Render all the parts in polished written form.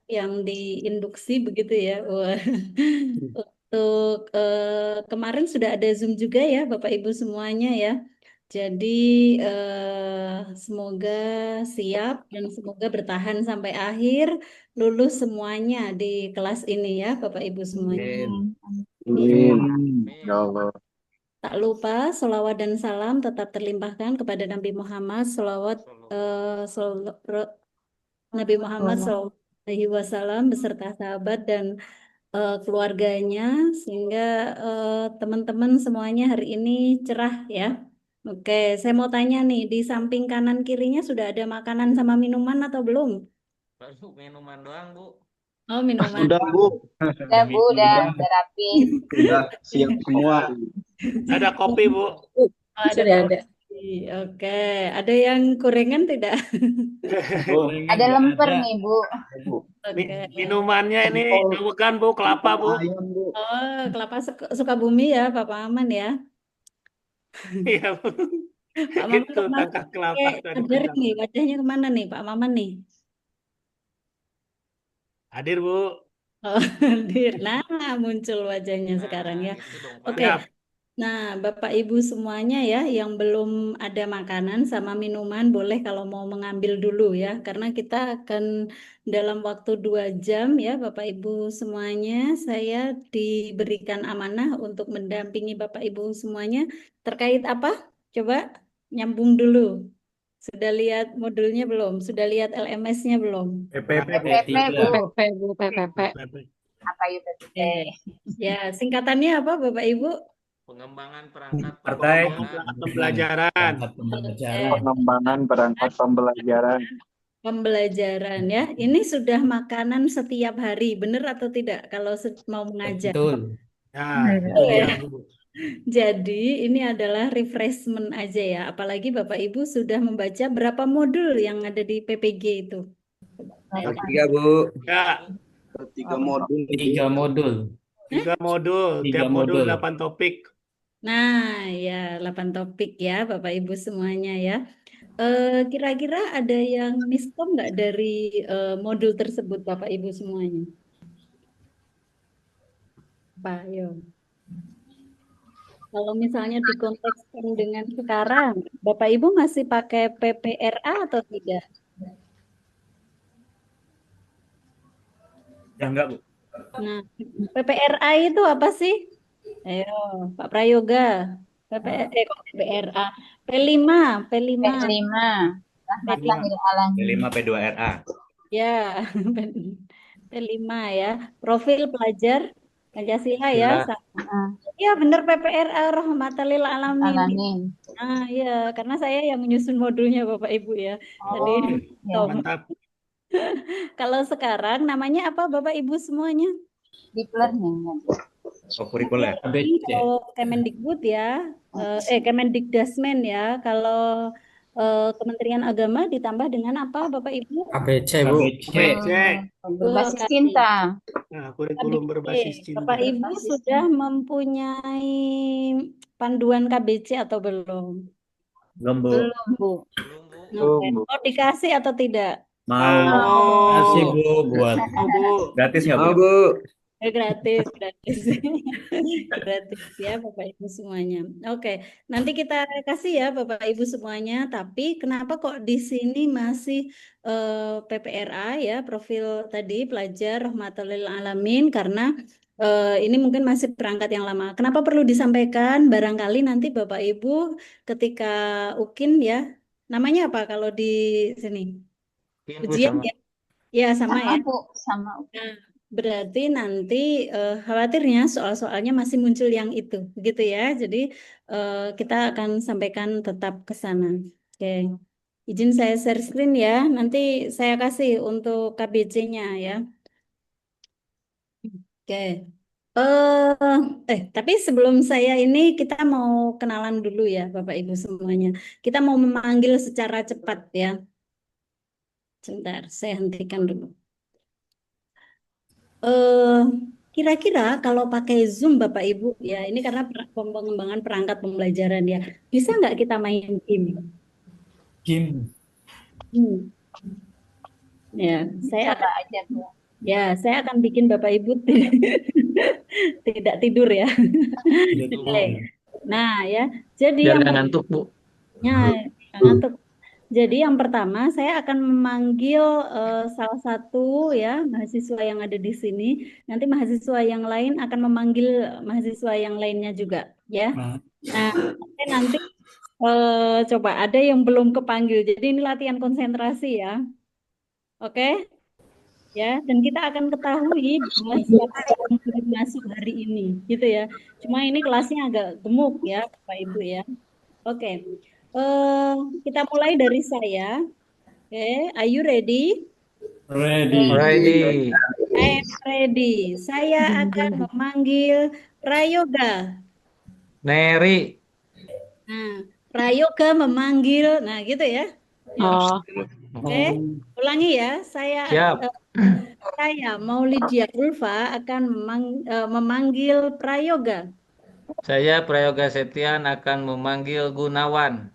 yang diinduksi begitu ya. Wah. Untuk kemarin sudah ada Zoom juga ya, Bapak Ibu semuanya ya. Jadi semoga siap dan semoga bertahan sampai akhir, lulus semuanya di kelas ini ya, Bapak Ibu semuanya. Amin. Iya. Amin. Ya Allah. Tak lupa selawat dan salam tetap terlimpahkan kepada Nabi Muhammad, selawat Nabi Muhammad SAW beserta sahabat dan keluarganya sehingga teman-teman semuanya hari ini cerah ya. Oke, saya mau tanya nih, di samping kanan kirinya sudah ada makanan sama minuman atau belum? Baru minuman doang, Bu. Oh, minuman. Sudah, Bu. Udah Bu, udah rapi. Sudah siap semua. Ada kopi, Bu. Oh, ada Sudah ada. kopi. Oke, ada yang gorengan tidak? Oh, Ada lemper nih Bu. Bu. Oke. Minumannya ini bukan, Bu, kelapa, Bu. Ayam, Bu. Oh, kelapa Sukabumi ya, Pak Maman ya. Iya, Bu. Pak Maman Itu kemana? tangkap kelapa tadi Hadir pegang. nih, wajahnya kemana nih, Pak Maman nih? Hadir, Bu. Oh, hadir. Nah, muncul wajahnya sekarang ya. Gitu dong, Pak. Oke. Ya, Nah, Bapak Ibu semuanya ya, yang belum ada makanan sama minuman, boleh kalau mau mengambil dulu ya, karena kita akan dalam waktu 2 jam ya, Bapak Ibu semuanya, saya diberikan amanah untuk mendampingi Bapak Ibu semuanya terkait apa? Coba nyambung dulu. Sudah lihat modulnya belum? Sudah lihat LMS-nya belum? PPP, Bu. PPP Bu. PPP, Bu, PPP. Apa itu PPP? Ya, singkatannya apa Bapak Ibu? pengembangan perangkat Partai pembelajaran. Pengembangan perangkat pembelajaran. Pembelajaran ya. Ini sudah makanan setiap hari, benar atau tidak kalau mau mengajar? Betul. Ya, Betul itu ya. dia, Bu. Jadi ini adalah refreshment aja ya. Apalagi Bapak Ibu sudah membaca berapa modul yang ada di PPG itu. Tiga, Bu. Ya, 3 modul. 3 modul. 3 modul. Tiga Tiap modul modul. 8 topik. Nah, ya 8 topik ya Bapak Ibu semuanya ya. Kira-kira ada yang miskom nggak dari modul tersebut Bapak Ibu semuanya? Pak, yo. Kalau misalnya dikontekskan dengan sekarang, Bapak Ibu masih pakai PPRA atau tidak? Ya enggak, Bu. Nah, PPRA itu apa sih? Ayo, Pak Prayoga. Kok PPRA. P5, P5. P5. Rahmatan lil alamin. P5 P2RA. Ya, P5 ya. Profil pelajar Pancasila ya. Iya benar PPRA Rahmatan lil alamin. Alamin. Nah, ya, karena saya yang menyusun modulnya Bapak Ibu ya. Tadi ya. Mantap. kalau sekarang namanya apa Bapak Ibu semuanya? Deep learning. Kurikuler. Kalau Kemendikbud ya, Kemendikdasmen ya. Kalau Kementerian Agama ditambah dengan apa Bapak Ibu? ABC, Bu. Cek. Berbasis cinta. Nah, kurikulum berbasis cinta. Bapak Ibu sudah mempunyai panduan KBC atau belum? Belum, Bu. Belum Bu. Oke. Mau dikasih atau tidak? Mau. Kasih, Bu, buat Bu. gratis nggak, Bu? Gratis, gratis. Gratis ya Bapak Ibu semuanya. Oke, nanti kita kasih ya Bapak Ibu semuanya, tapi kenapa kok di sini masih PPRA ya, profil tadi pelajar Rahmatul lil Alamin, karena ini mungkin masih perangkat yang lama. Kenapa perlu disampaikan? Barangkali nanti Bapak Ibu ketika UKIN ya, namanya apa kalau di sini? Ujian ya? Ya sama ya. Bu, sama. Nah, berarti nanti khawatirnya soal-soalnya masih muncul yang itu, gitu ya. Jadi kita akan sampaikan tetap ke sana. Oke, izin saya share screen ya. Nanti saya kasih untuk KBC-nya ya. Oke. Tapi sebelum saya ini kita mau kenalan dulu ya, Bapak Ibu semuanya. Kita mau memanggil secara cepat ya. Sebentar, saya hentikan dulu. Kira-kira kalau pakai Zoom Bapak Ibu ya, ini karena pengembangan perangkat pembelajaran ya, bisa nggak kita main game? Game. Hmm. Ya, saya Coba akan aja Bu. Ya, saya akan bikin Bapak Ibu tidak tidur ya. Tidak dulu. Oke. Nah, ya. Jadi Biar yang nggak ngantuk, Bu. ngantuk. Jadi yang pertama saya akan memanggil salah satu ya mahasiswa yang ada di sini. Nanti mahasiswa yang lain akan memanggil mahasiswa yang lainnya juga ya. Nah, Nah, nanti coba ada yang belum kepanggil. Jadi ini latihan konsentrasi ya. Oke? Ya, dan kita akan ketahui bahwa siapa yang belum masuk hari ini, gitu ya. Cuma ini kelasnya agak gemuk ya, Bapak Ibu ya. Oke, kita mulai dari saya. Oke, are you ready? ready. Ready. I am ready. Saya akan memanggil Prayoga. Neri. Nah, Prayoga memanggil, nah gitu ya. Oh. Oke, ulangi ya. Siap. Saya Maulidia Ulfa akan memanggil Prayoga. Saya Prayoga Septian akan memanggil Gunawan.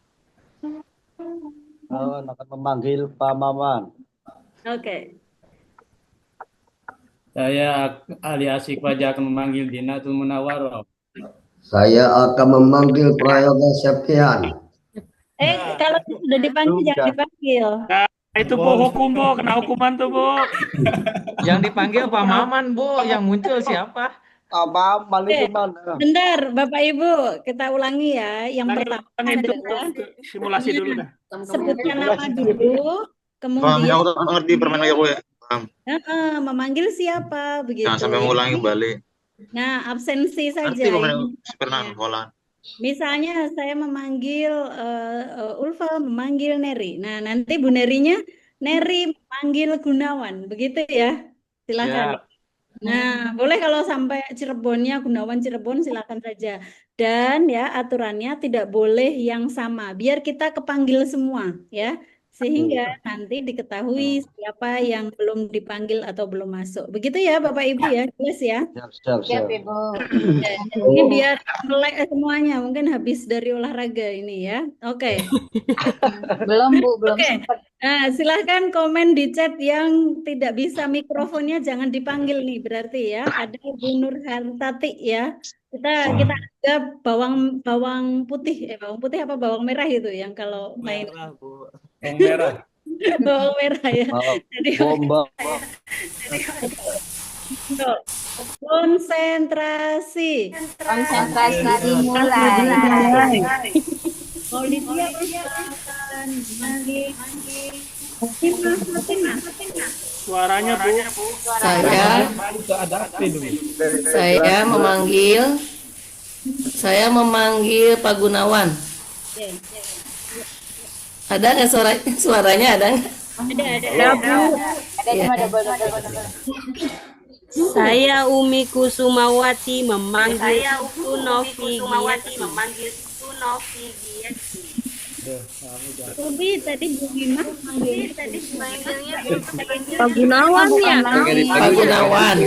akan memanggil Pak Maman. Oke. Saya Ali Asik Fajar akan memanggil Dinatul Munawwaroh. Saya akan memanggil Prayoga Septian. Kalau sudah dipanggil jangan dipanggil. Itu Bu hukum Bu, kena hukuman tuh Bu. Yang dipanggil Pak Maman, Bu. Yang muncul siapa? Pak Maman Oke. itu mana? Bentar, Bapak Ibu, kita ulangi ya. Yang pertama Itu adalah simulasi dulu dah. sebutkan nama dulu, kemudian ngerti permainan ya, Bu ya. memanggil siapa begitu. Jangan sampai mengulangi kembali. Nah, absensi saja. Ngerti permainan pernah sekolah. Misalnya saya memanggil Ulfa memanggil Neri. Nah, nanti Bu Nerinya Neri memanggil Gunawan, begitu ya. Silakan. Siap. Nah, boleh kalau sampai Cirebonnya Gunawan Cirebon silakan saja. Dan ya aturannya tidak boleh yang sama. Biar kita kepanggil semua ya. Sehingga nanti diketahui siapa yang belum dipanggil atau belum masuk. Begitu ya Bapak Ibu ya. Jelas ya. Siap. Ini biar melek semuanya, mungkin habis dari olahraga ini ya. Oke. Belum, Bu. Belum Oke. sempat. Nah, silahkan komen di chat yang tidak bisa mikrofonnya jangan dipanggil nih berarti ya. Ada Bu Nur Hartati ya. Kita ada bawang putih apa bawang merah itu yang kalau main Merah, Bu. Yang merah. bawang merah ya. Jadi Bomba. konsentrasi. Konsentrasi dimulai. Maulidia akan memanggil Fatimah. Suaranya Bu. Saya memanggil Pak Gunawan. Ada nggak suaranya ada nggak? Ada. Ada. Saya Umi Kusumawati memanggil Ibu Novi Ubi tadi Bu Bima manggil Pak Gunawan ya. Pak Gunawan.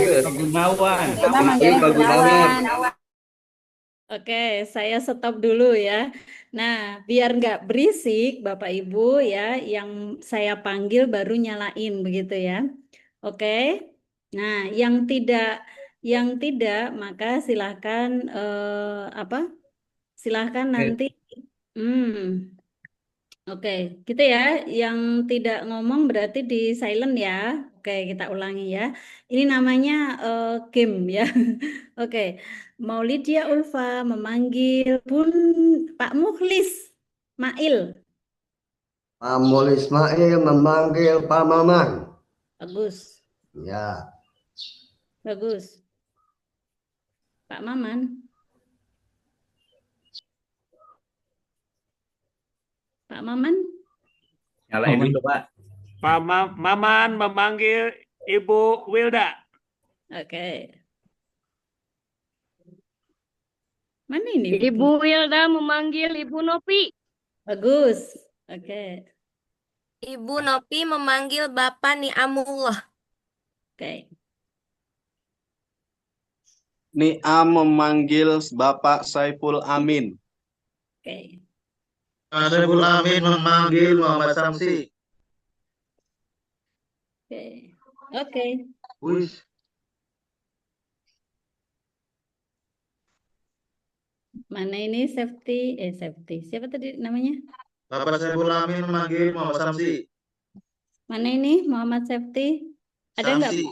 Oke, saya stop dulu ya. Nah, biar nggak berisik, Bapak Ibu ya, yang saya panggil baru nyalain begitu ya. Oke. Nah, yang tidak maka silahkan silahkan nanti. Oke, gitu ya. Yang tidak ngomong berarti di silent ya. Oke, kita ulangi ya. Ini namanya game ya. Oke, Maulidia Ulfa memanggil Pak Mukhlis Mail. Pak Mul Ismail memanggil Pak Maman. Bagus, Ya. bagus. Pak Maman. Pak Maman. Nyalain dulu, Pak. Pak Maman memanggil Ibu Wilda. Oke. Mana ini? Ibu Wilda memanggil Ibu Nopi. Bagus. Oke. Ibu Nopi memanggil Bapak Ni'amullah. Oke. Niam memanggil Bapak Saiful Amin. Oke. Saiful Amin memanggil Muhammad Samsi. Oke. Oke. Wis. Mana ini safety. Siapa tadi namanya? Bapak Saiful Amin memanggil Muhammad Samsi. Mana ini Muhammad Safety? Ada nggak? Samsi.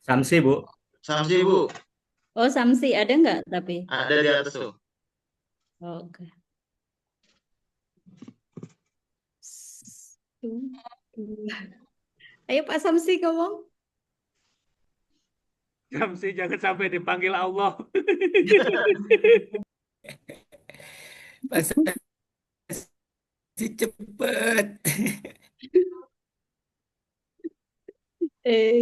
Samsi, Bu. Samsi, Bu. Oh, Samsi ada nggak tapi? Ada di atas tuh. Oke. Ayo Pak Samsi ngomong. Samsi jangan sampai dipanggil Allah. Pak Samsi cepet.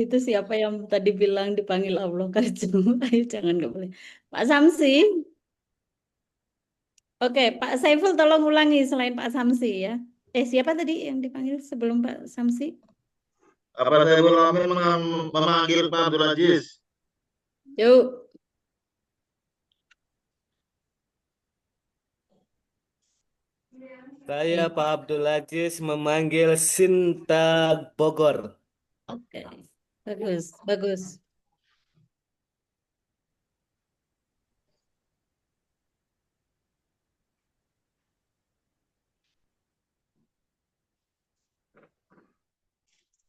Itu siapa yang tadi bilang dipanggil Allah Karju? Ayo jangan nggak boleh. Pak Samsi. Oke, Pak Saiful tolong ulangi selain Pak Samsi ya. Siapa tadi yang dipanggil sebelum Pak Samsi? Bapak Saiful Amin memanggil Pak Abdul Aziz. Yuk. Saya Pak Abdul Aziz memanggil Sinta Bogor. Oke. Bagus.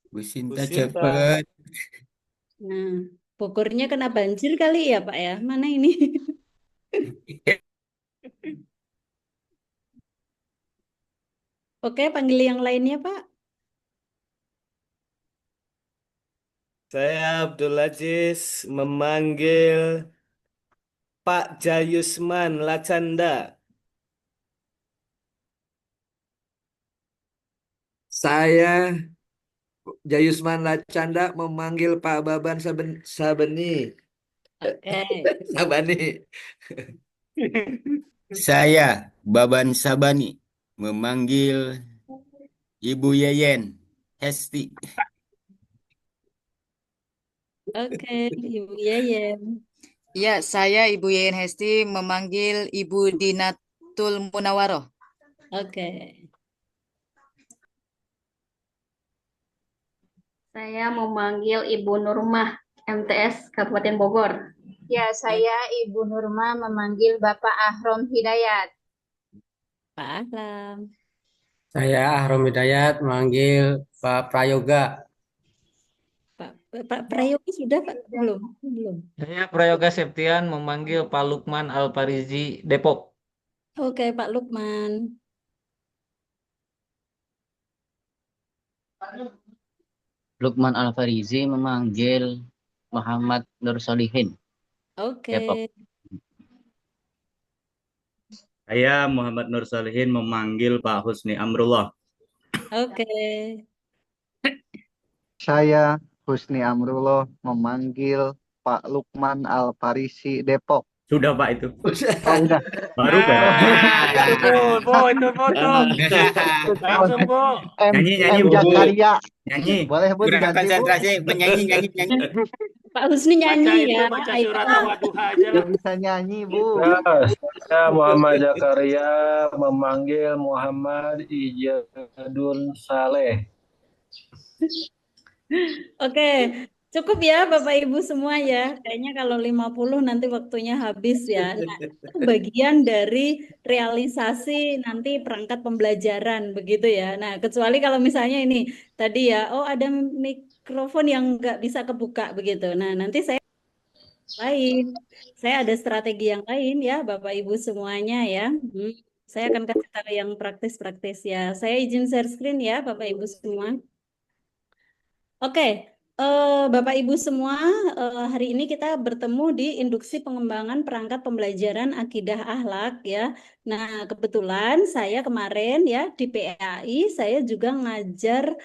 Bu Sinta Bu Sinta. cepet. Nah, Bogornya kena banjir kali ya Pak ya? Mana ini? Oke, panggil yang lainnya Pak. Saya Abdul Aziz memanggil Pak Jayusman Lacanda. Saya Jayusman Lacanda memanggil Pak Baban Sabeni. Oke. Sabani. Saya Baban Sabani memanggil Ibu Yeyen Hesti. Oke, Ibu Yeyen. Ya, saya Ibu Yeyen Hesti memanggil Ibu Dinatul Munawaroh. Oke. Saya memanggil Ibu Nurmah, MTS Kabupaten Bogor. Ya, saya Ibu Nurma memanggil Bapak Ahrom Hidayat. Pak Ahlam. Saya Ahrom Hidayat memanggil Pak Prayoga. Pak Prayoga sudah Pak? Belum. Saya Prayoga Septian memanggil Pak Lukman Alfarizi Depok. Oke, Pak Lukman. Lukman Alfarizi memanggil Muhammad Nur Solihin. Oke. Depok. Saya Muhammad Nur Solihin memanggil Pak Husni Amrullah. Oke. Saya Husni Amrullah memanggil Pak Lukman Alfarisi Depok. Sudah Pak itu. Oh, udah. Baru kan? Itu foto. Langsung, Bu. Nyanyi, Bu. Jakaria. Nyanyi. Boleh Bu Kurang diganti Bu? konsentrasi, nyanyi. Pak Husni nyanyi ya. Baca Ayo. surat Tawaduha aja lah. Nggak bisa nyanyi Bu. Saya Muhammad Zakaria memanggil Muhammad Ijadun Saleh. Oke, cukup ya Bapak Ibu semua ya. Kayaknya kalau 50 nanti waktunya habis ya. Nah, itu bagian dari realisasi nanti perangkat pembelajaran begitu ya. Nah, kecuali kalau misalnya ini tadi ya, oh ada mikrofon yang nggak bisa kebuka begitu. Nah, nanti saya ada strategi yang lain ya Bapak Ibu semuanya ya. Saya akan kasih tahu yang praktis-praktis ya. Saya izin share screen ya Bapak Ibu semua. Oke, Bapak Ibu semua, hari ini kita bertemu di induksi pengembangan perangkat pembelajaran akidah akhlak ya. Nah, kebetulan saya kemarin ya di PAI saya juga ngajar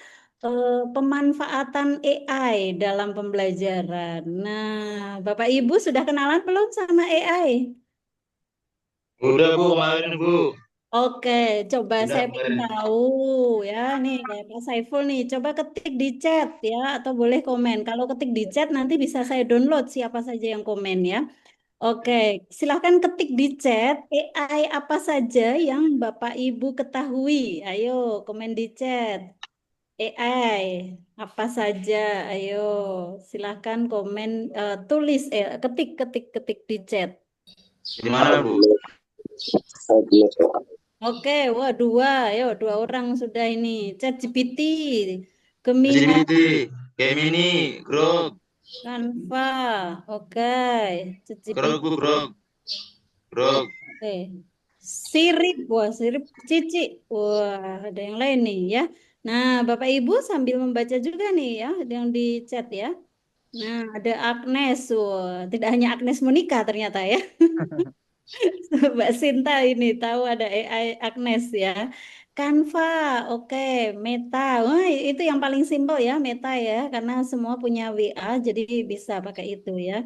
pemanfaatan AI dalam pembelajaran. Nah, Bapak Ibu sudah kenalan belum sama AI? Udah Bu, kemarin Bu. Oke, coba Udah saya kemarin. pengen tahu ya nih Pak Saiful nih, coba ketik di chat ya atau boleh komen. Kalau ketik di chat nanti bisa saya download siapa saja yang komen ya. Oke, silahkan ketik di chat AI apa saja yang Bapak Ibu ketahui. Ayo komen di chat. AI apa saja? Ayo, silahkan komen, tulis, ketik di chat. Di mana, Bu? Oke, wah dua orang sudah ini. ChatGPT, Gemini, LGBT, Gemini, Grok, Canva, oke, ChatGPT, Grok, Bu, Grok, Grok. oke. Sirip, wah Sirip, Cici, wah ada yang lain nih ya. Nah, Bapak Ibu sambil membaca juga nih ya, yang di chat ya. Nah, ada Agnes, wah, tidak hanya Agnes Monica ternyata ya. Mbak Sinta ini tahu ada AI Agnes ya. Canva, oke. Meta, wah itu yang paling simpel ya, Meta ya, karena semua punya WA, jadi bisa pakai itu ya.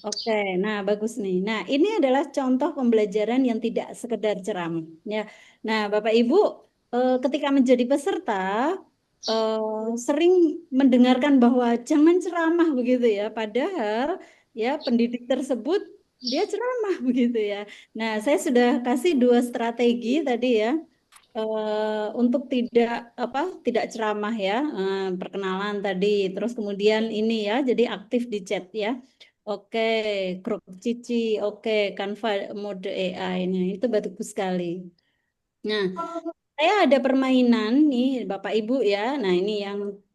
Oke, nah bagus nih. Nah, ini adalah contoh pembelajaran yang tidak sekedar ceramah ya. Nah, Bapak Ibu, ketika menjadi peserta sering mendengarkan bahwa jangan ceramah begitu ya. Padahal ya pendidik tersebut dia ceramah begitu ya. Nah, saya sudah kasih dua strategi tadi ya, untuk tidak ceramah ya. Perkenalan tadi, terus kemudian ini ya, jadi aktif di chat ya. Oke, grup Cici, oke, Canva mode AI, nah itu bagus sekali. Nah, saya ada permainan nih Bapak Ibu ya. Nah, ini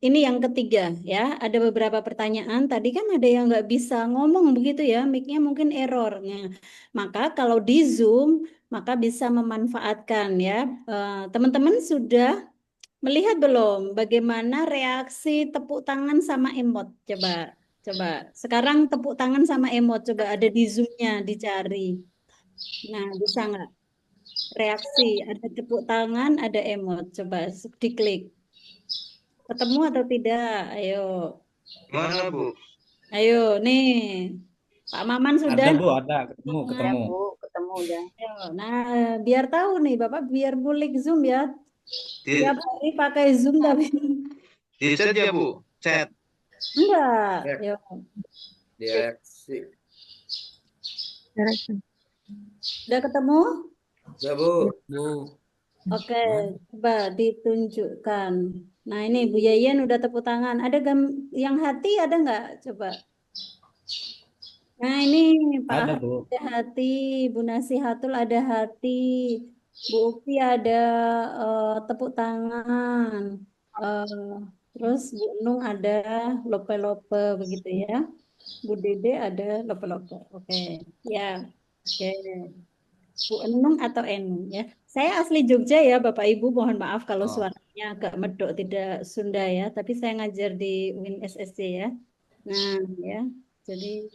yang ketiga ya. Ada beberapa pertanyaan. Tadi kan ada yang nggak bisa ngomong begitu ya, mic-nya mungkin error. Nah, maka kalau di Zoom maka bisa memanfaatkan ya. Teman-teman sudah melihat belum bagaimana reaksi tepuk tangan sama emot? Coba, coba. Sekarang tepuk tangan sama emot coba ada di Zoom-nya dicari. Nah, bisa nggak? Reaksi, ada tepuk tangan, ada emot. Coba diklik. Ketemu atau tidak? Ayo. Mana, Bu? Ayo, nih. Pak Maman sudah? Ada Bu, ada ketemu, Ya, ketemu. Bu, ketemu udah. Ayo. Nah, biar tahu nih, Bapak biar bulik Zoom ya. Di, Tiap hari pakai Zoom tapi di chat ya, Bu? Chat. enggak. Ayo. Direksi. Udah ketemu? Ya, Bu. Oke, coba ditunjukkan. Nah, ini Bu Yayen udah tepuk tangan. Ada yang hati ada nggak? Coba. Nah, ini Pak Ada Ahmad Bu. ada hati, Bu Nasihatul ada hati, Bu Upi ada tepuk tangan. Terus Bu Nung ada lope-lope begitu ya. Bu Dede ada lope-lope. Oke, ya. Oke. Bu Enung atau Enung ya. Saya asli Jogja ya Bapak Ibu, mohon maaf kalau suaranya agak medok tidak Sunda ya, tapi saya ngajar di UIN SSC ya. Nah, ya. Jadi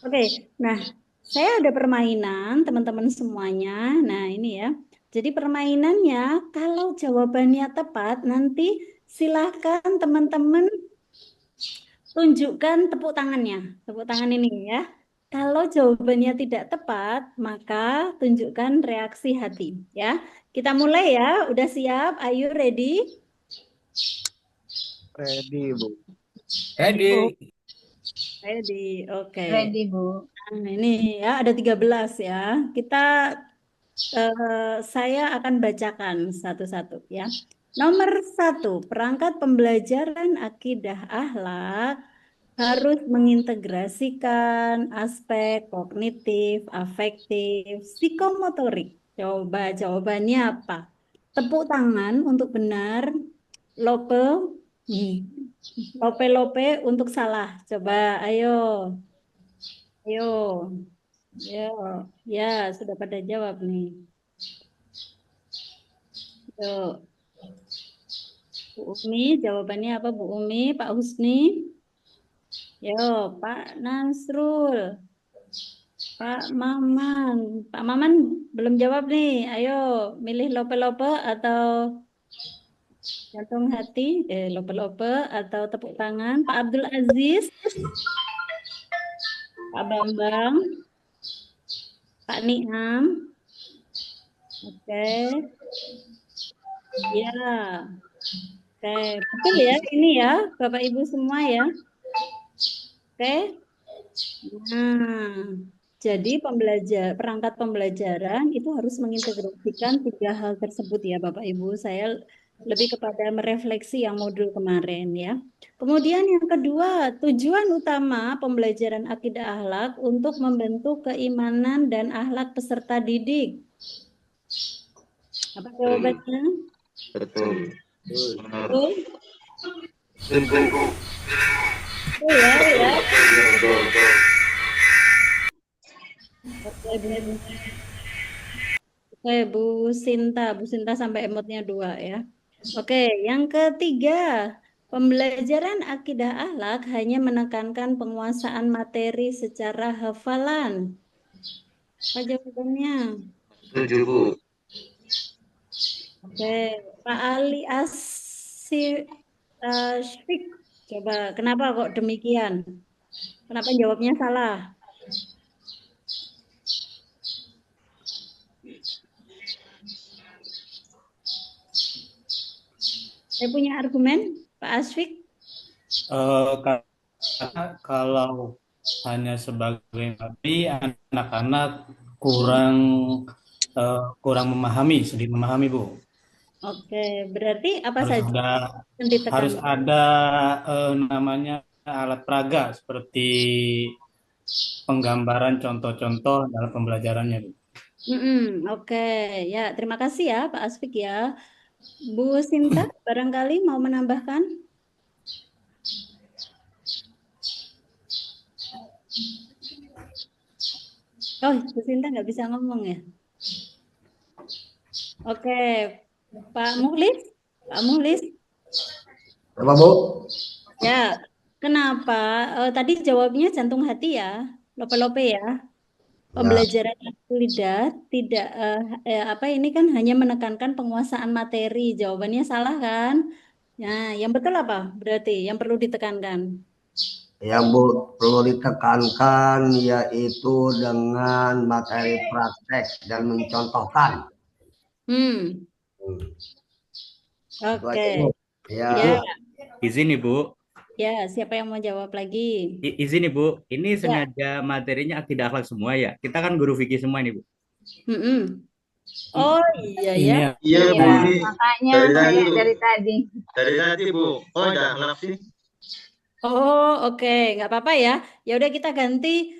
oke. Nah, saya ada permainan teman-teman semuanya. Nah, ini ya. Jadi permainannya kalau jawabannya tepat nanti silakan teman-teman tunjukkan tepuk tangannya. Tepuk tangan ini ya. Kalau jawabannya tidak tepat, maka tunjukkan reaksi hati ya. Kita mulai ya. Udah siap? Are you ready? Ready, Bu. Ready. Ready. Oke. Ready, Bu. Nah, ini ya ada 13 ya. Saya akan bacakan satu-satu ya. Nomor 1, perangkat pembelajaran akidah akhlak harus mengintegrasikan aspek kognitif, afektif, psikomotorik. Coba jawabannya apa? Tepuk tangan untuk benar, lope, lope untuk salah. Coba, ayo, ayo, ya, sudah pada jawab nih. Yuk. Bu Umi, jawabannya apa Bu Umi? Pak Husni? Yo, Pak Nasrul, Pak Maman. Pak Maman belum jawab nih. Ayo, milih lope-lope atau jantung hati, lope-lope atau tepuk tangan. Pak Abdul Aziz, Pak Bambang, Pak Niam. Oke. Ya. Oke, betul ya ini ya, Bapak Ibu semua ya. Oke. Nah, jadi perangkat pembelajaran itu harus mengintegrasikan 3 hal tersebut ya Bapak Ibu. Saya lebih kepada merefleksi yang modul kemarin ya. Kemudian yang kedua, tujuan utama pembelajaran akidah akhlak untuk membentuk keimanan dan akhlak peserta didik. Apa jawabannya? Betul. Betul? Betul. Betul ya. Oke, Bu Sinta sampai emotnya 2 ya. Oke, yang ketiga, pembelajaran akidah akhlak hanya menekankan penguasaan materi secara hafalan. Apa jawabannya? Setuju, Bu. Oke, Pak Ali Asif, coba kenapa kok demikian? Kenapa jawabnya salah? Saya punya argumen, Pak Asfik. Karena kalau hanya sebagai nabi, anak-anak kurang memahami, sedikit memahami, Bu. Oke, berarti apa Harus saja ada yang ditekan? harus ada namanya alat peraga seperti penggambaran contoh-contoh dalam pembelajarannya, Bu. Oke, ya terima kasih ya Pak Asfik ya. Bu Sinta, barangkali mau menambahkan? Oh, Bu Sinta nggak bisa ngomong ya. Oke, Pak Muhlis, Apa, Bu? Ya, kenapa? Tadi jawabnya jantung hati ya, lope-lope ya. Pembelajaran akidah tidak ini kan hanya menekankan penguasaan materi. Jawabannya salah kan? Nah, yang betul apa? Berarti yang perlu ditekankan. Yang perlu ditekankan yaitu dengan materi praktek dan mencontohkan. Oke. Ya. Izin Ibu. Ya, siapa yang mau jawab lagi? Izin Ibu, ini sengaja materinya akidah akhlak semua ya. Kita kan guru fikih semua nih Bu. Oh iya ya. Iya, Bu. Ini Makanya saya dari tadi. dari tadi, Bu. Oh, ada akhlak sih. Oh, oke, nggak apa-apa ya. Ya udah kita ganti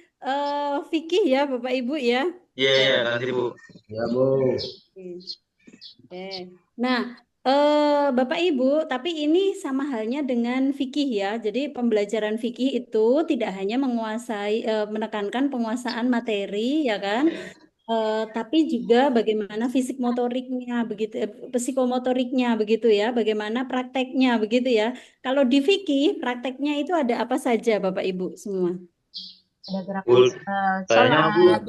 fikih ya, Bapak Ibu ya. Iya, ganti, Bu. Ya, Bu. Oke. Nah, Bapak Ibu, tapi ini sama halnya dengan fikih ya. Jadi pembelajaran fikih itu tidak hanya menekankan penguasaan materi ya kan, tapi juga bagaimana fisik motoriknya begitu, psikomotoriknya begitu ya, bagaimana prakteknya begitu ya. Kalau di fikih prakteknya itu ada apa saja Bapak Ibu semua? Ada gerakan sholat.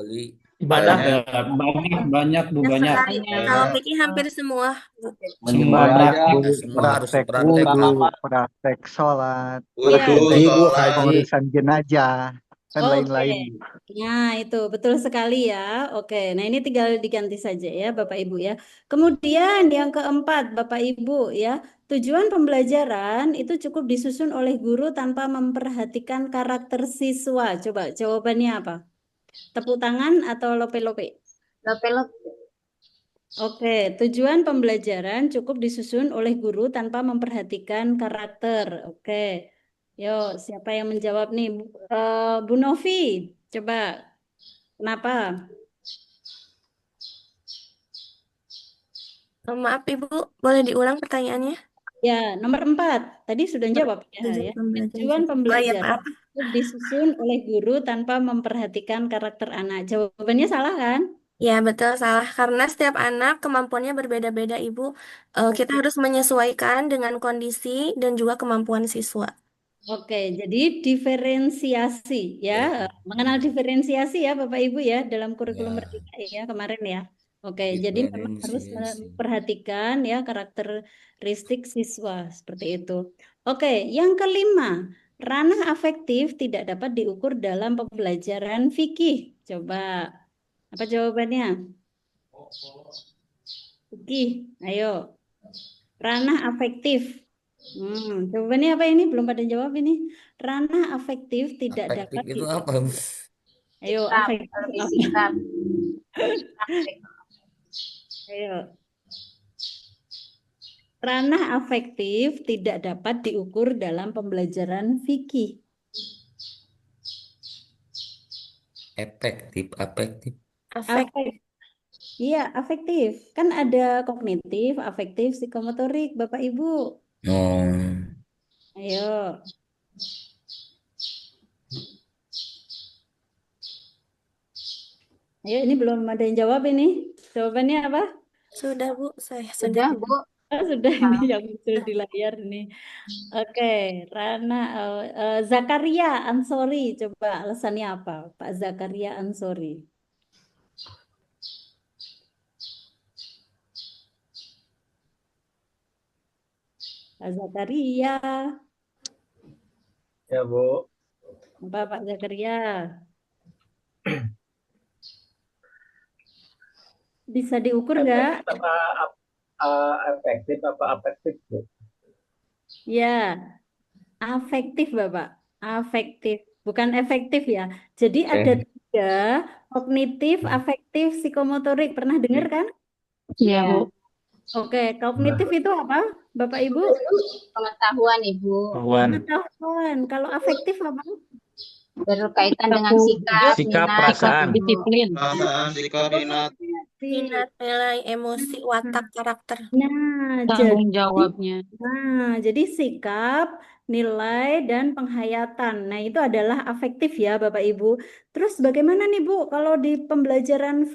Ibadah banyak Bu, banyak. Kalau fikih hampir semua. Semua praktek sholat, Haji, jenazah, dan lain-lain. Nah, itu betul sekali ya. Oke, nah ini tinggal diganti saja ya Bapak Ibu ya. Kemudian yang keempat Bapak Ibu ya, tujuan pembelajaran itu cukup disusun oleh guru tanpa memperhatikan karakter siswa. Coba jawabannya apa? Tepuk tangan atau lope-lope? Lope-lope. Oke, tujuan pembelajaran cukup disusun oleh guru tanpa memperhatikan karakter. Oke, yuk siapa yang menjawab nih? Bu Novi, coba. Kenapa? Maaf Ibu, boleh diulang pertanyaannya? Ya, nomor 4. Tadi sudah jawab ya. Tujuan pembelajaran cukup disusun oleh guru tanpa memperhatikan karakter anak. Jawabannya salah kan? Ya, betul salah. Karena setiap anak kemampuannya berbeda-beda, Ibu. Kita harus menyesuaikan dengan kondisi dan juga kemampuan siswa. Oke, jadi diferensiasi ya, mengenal diferensiasi ya Bapak Ibu ya dalam kurikulum Merdeka ya kemarin ya. Oke, jadi memang harus memperhatikan ya karakteristik siswa seperti itu. Oke, yang kelima, ranah afektif tidak dapat diukur dalam pembelajaran fikih. Coba, apa jawabannya? Fikih, ayo. Ranah afektif. Jawabannya apa ini? Belum pada jawab ini. Ranah afektif tidak dapat itu apa? Ayo, afektif apa? Ayo. ranah afektif tidak dapat diukur dalam pembelajaran fikih. Efektif, afektif. Afektif. Iya, afektif. Kan ada kognitif, afektif, psikomotorik, Bapak Ibu. Oh, Ayo. Ayo, ini belum ada yang jawab ini. Jawabannya apa? Sudah, Bu. Saya Sudah, sudah. Bu. Oh, sudah ini yang muncul di layar nih. Oke, Rana, Zakaria Ansori, coba alasannya apa, Pak Zakaria Ansori? Pak Zakaria, Ya, Bu. apa Pak Zakaria? Bisa diukur nggak? Efektif efektif apa afektif, Bu? Ya, afektif Bapak, afektif, bukan efektif ya. Jadi ada 3, kognitif, afektif, psikomotorik. Pernah dengar kan? Iya, Bu. Oke, kognitif itu apa, Bapak Ibu? Pengetahuan, Ibu. Pengetahuan. Kalau afektif apa? Berkaitan dengan sikap, Sikap, minat, perasaan. disiplin. Perasaan, sikap, minat. Minat, nilai, emosi, watak, karakter. Nah, Tanggung jawabnya. jadi sikap, nilai, dan penghayatan. Nah, itu adalah afektif ya, Bapak Ibu. Terus bagaimana nih, Bu, kalau di pembelajaran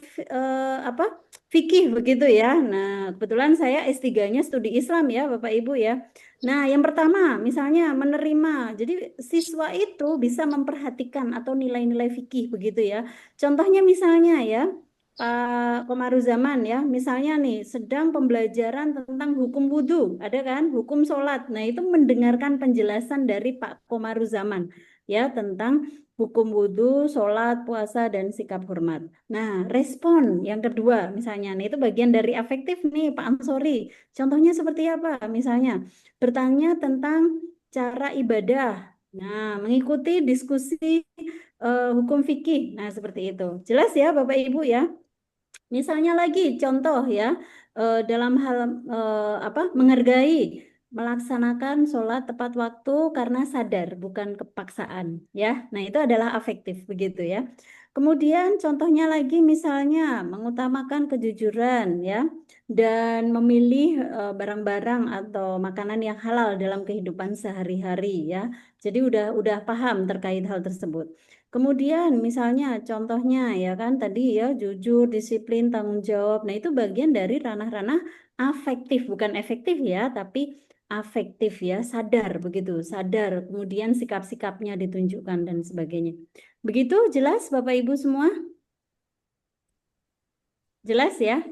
fikih begitu ya? Nah, kebetulan saya S3-nya studi Islam ya, Bapak Ibu ya. Nah, yang pertama, misalnya menerima. Jadi siswa itu bisa memperhatikan atau nilai-nilai fikih begitu ya. Contohnya misalnya ya, Pak Komaruzaman ya, misalnya nih sedang pembelajaran tentang hukum wudhu, ada kan, hukum sholat. Nah itu mendengarkan penjelasan dari Pak Komaruzaman ya tentang hukum wudhu, sholat, puasa, dan sikap hormat. Nah respon yang kedua misalnya, nih itu bagian dari afektif nih Pak Ansori. Contohnya seperti apa? Misalnya bertanya tentang cara ibadah. Nah mengikuti diskusi hukum fikih. Nah seperti itu. Jelas ya Bapak Ibu ya. Misalnya lagi contoh ya dalam hal menghargai melaksanakan sholat tepat waktu karena sadar bukan kepaksaan ya. Nah itu adalah afektif begitu ya. Kemudian contohnya lagi misalnya mengutamakan kejujuran ya dan memilih barang-barang atau makanan yang halal dalam kehidupan sehari-hari ya. Jadi udah paham terkait hal tersebut. Kemudian misalnya contohnya ya kan tadi ya jujur, disiplin, tanggung jawab. Nah itu bagian dari ranah-ranah afektif, bukan efektif ya, tapi afektif ya, sadar begitu, sadar. Kemudian sikap-sikapnya ditunjukkan dan sebagainya. Begitu jelas Bapak Ibu semua? Jelas ya?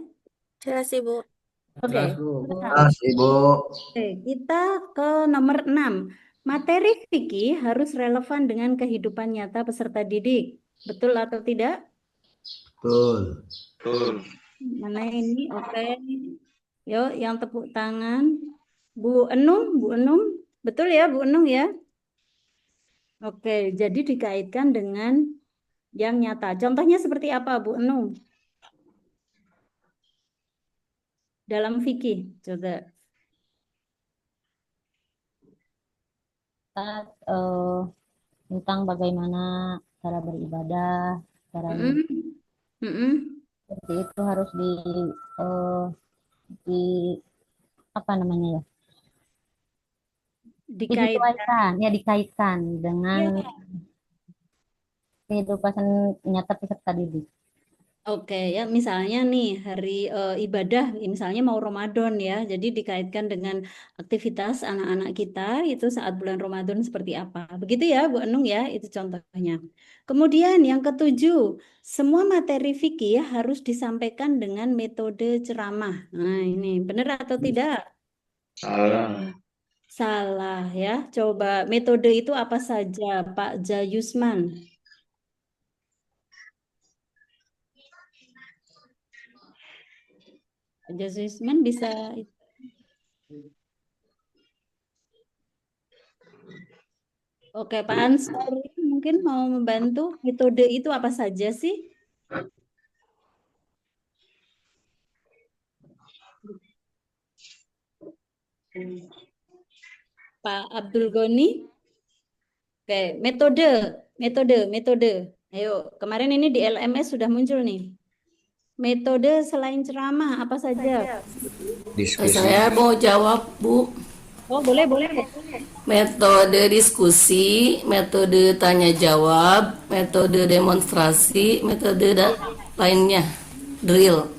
Jelas, Ibu. Oke. Jelas, Bu. Jelas, Ibu. Oke, kita ke nomor 6. Materi fikih harus relevan dengan kehidupan nyata peserta didik. Betul atau tidak? Betul. Betul. Mana ini? Oke. Yuk, yang tepuk tangan. Bu Enung. Betul ya, Bu Enung ya? Oke, jadi dikaitkan dengan yang nyata. Contohnya seperti apa, Bu Enung? Dalam fikih, coba. Tentang bagaimana cara beribadah, caranya seperti itu harus di apa namanya ya? Dikaitkan dengan kehidupan nyata peserta didik. Oke ya, misalnya nih hari ibadah, misalnya mau Ramadan ya, jadi dikaitkan dengan aktivitas anak-anak kita itu saat bulan Ramadan seperti apa. Begitu ya Bu Enung ya, itu contohnya. Kemudian yang ketujuh, semua materi fikih harus disampaikan dengan metode ceramah. Nah ini benar atau tidak? Salah. Salah ya. Coba metode itu apa saja Pak Jayusman? Jasisman bisa. Oke, Pak Ansori mungkin mau membantu. Metode itu apa saja sih? Pak Abdul Goni. Oke, metode. Ayo, kemarin ini di LMS sudah muncul nih. Metode selain ceramah apa saja? Diskusi. Saya mau jawab, Bu. Oh, boleh. Metode diskusi, metode tanya jawab, metode demonstrasi, metode lainnya, drill.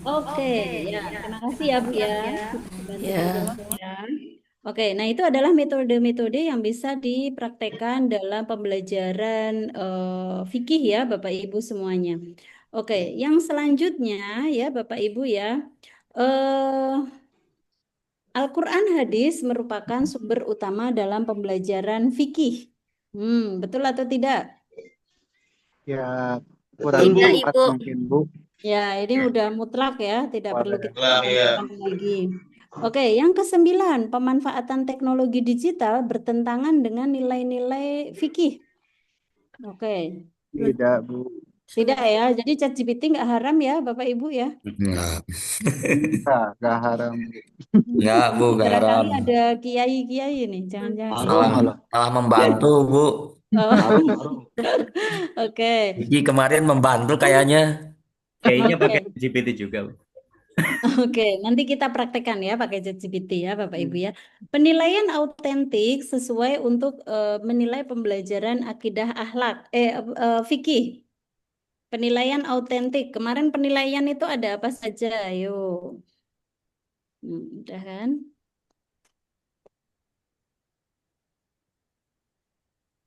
Oke, ya, terima kasih ya Bu ya. Ya. Oke, nah itu adalah metode-metode yang bisa dipraktekkan dalam pembelajaran fikih ya Bapak Ibu semuanya. Oke, yang selanjutnya ya Bapak Ibu ya, Al-Quran hadis merupakan sumber utama dalam pembelajaran fikih. Betul atau tidak? Ya, kurang Tidak, tepat Ibu. mungkin, Bu. Ya, ini udah mutlak ya, tidak perlu kita Mutlak, ya. tambahkan lagi. Oke, yang ke-9, pemanfaatan teknologi digital bertentangan dengan nilai-nilai fikih. Oke, Tidak, Bu. tidak ya. Jadi ChatGPT nggak haram ya, Bapak Ibu ya. Enggak. Nggak haram. Enggak, Bu, enggak haram. Barangkali ada kiai-kiai nih, jangan-jangan. Malah membantu, Bu. Oh. Oke. Iki kemarin membantu kayaknya. Kayaknya Oke. pakai GPT juga, Bu. Oke, nanti kita praktekkan ya pakai ChatGPT ya Bapak Ibu ya. Penilaian autentik sesuai untuk menilai pembelajaran akidah akhlak fikih. Penilaian autentik. Kemarin penilaian itu ada apa saja? Ayo. Udah kan?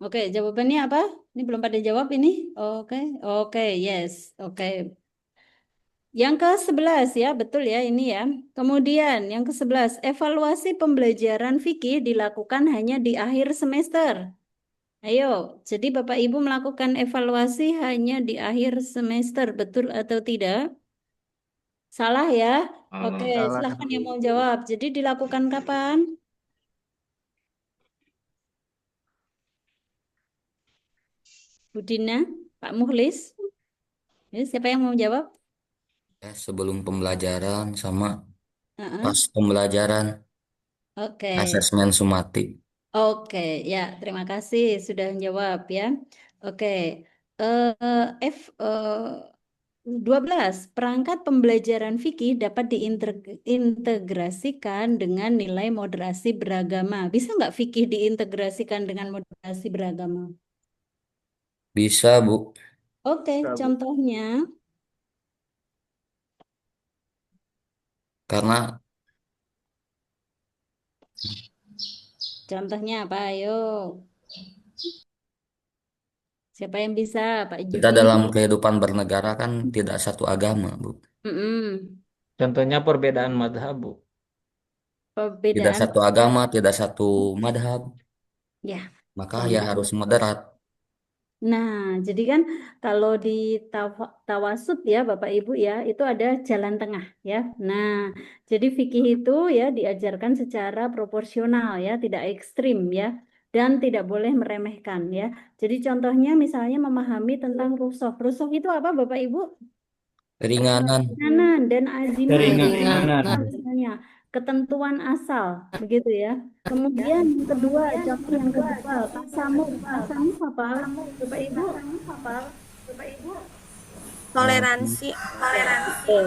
Oke, jawabannya apa? Ini belum pada jawab ini. Oke, yes. Oke. Yang ke-11 ya, betul ya ini ya. Kemudian yang ke-11, evaluasi pembelajaran fikih dilakukan hanya di akhir semester. Ayo, jadi Bapak Ibu melakukan evaluasi hanya di akhir semester, betul atau tidak? Salah ya? Oke, Salah. silahkan yang mau jawab. Jadi dilakukan kapan? Bu Dina, Pak Muhlis. Ya, siapa yang mau jawab? Sebelum pembelajaran sama Heeh. pas pembelajaran Oke. asesmen sumati. Oke, ya, terima kasih sudah menjawab ya. Oke. 12. Perangkat pembelajaran fikih dapat diintegrasikan dengan nilai moderasi beragama. Bisa nggak fikih diintegrasikan dengan moderasi beragama? Bisa, Bu. Oke, Bisa, Bu. contohnya. Karena Contohnya apa? Ayo. Siapa yang bisa? Pak kita Judi? dalam kehidupan bernegara kan tidak satu agama, Bu. Mm-mm. Contohnya perbedaan madhab, Bu. Tidak Perbedaan. satu agama, tidak satu madhab. Ya. Maka ya harus moderat. Nah, jadi kan kalau di tawasud ya Bapak Ibu ya, itu ada jalan tengah ya. Nah, jadi fikih itu ya diajarkan secara proporsional ya, tidak ekstrim ya, dan tidak boleh meremehkan ya. Jadi contohnya misalnya memahami tentang rusuh. Rusuh itu apa Bapak Ibu? Keringanan. Keringanan dan azimat. Keringanan. Misalnya ketentuan asal begitu ya. Kemudian yang kedua, contoh yang kedua, tasamu apa? Bapak Ibu? Toleransi. Toleransi.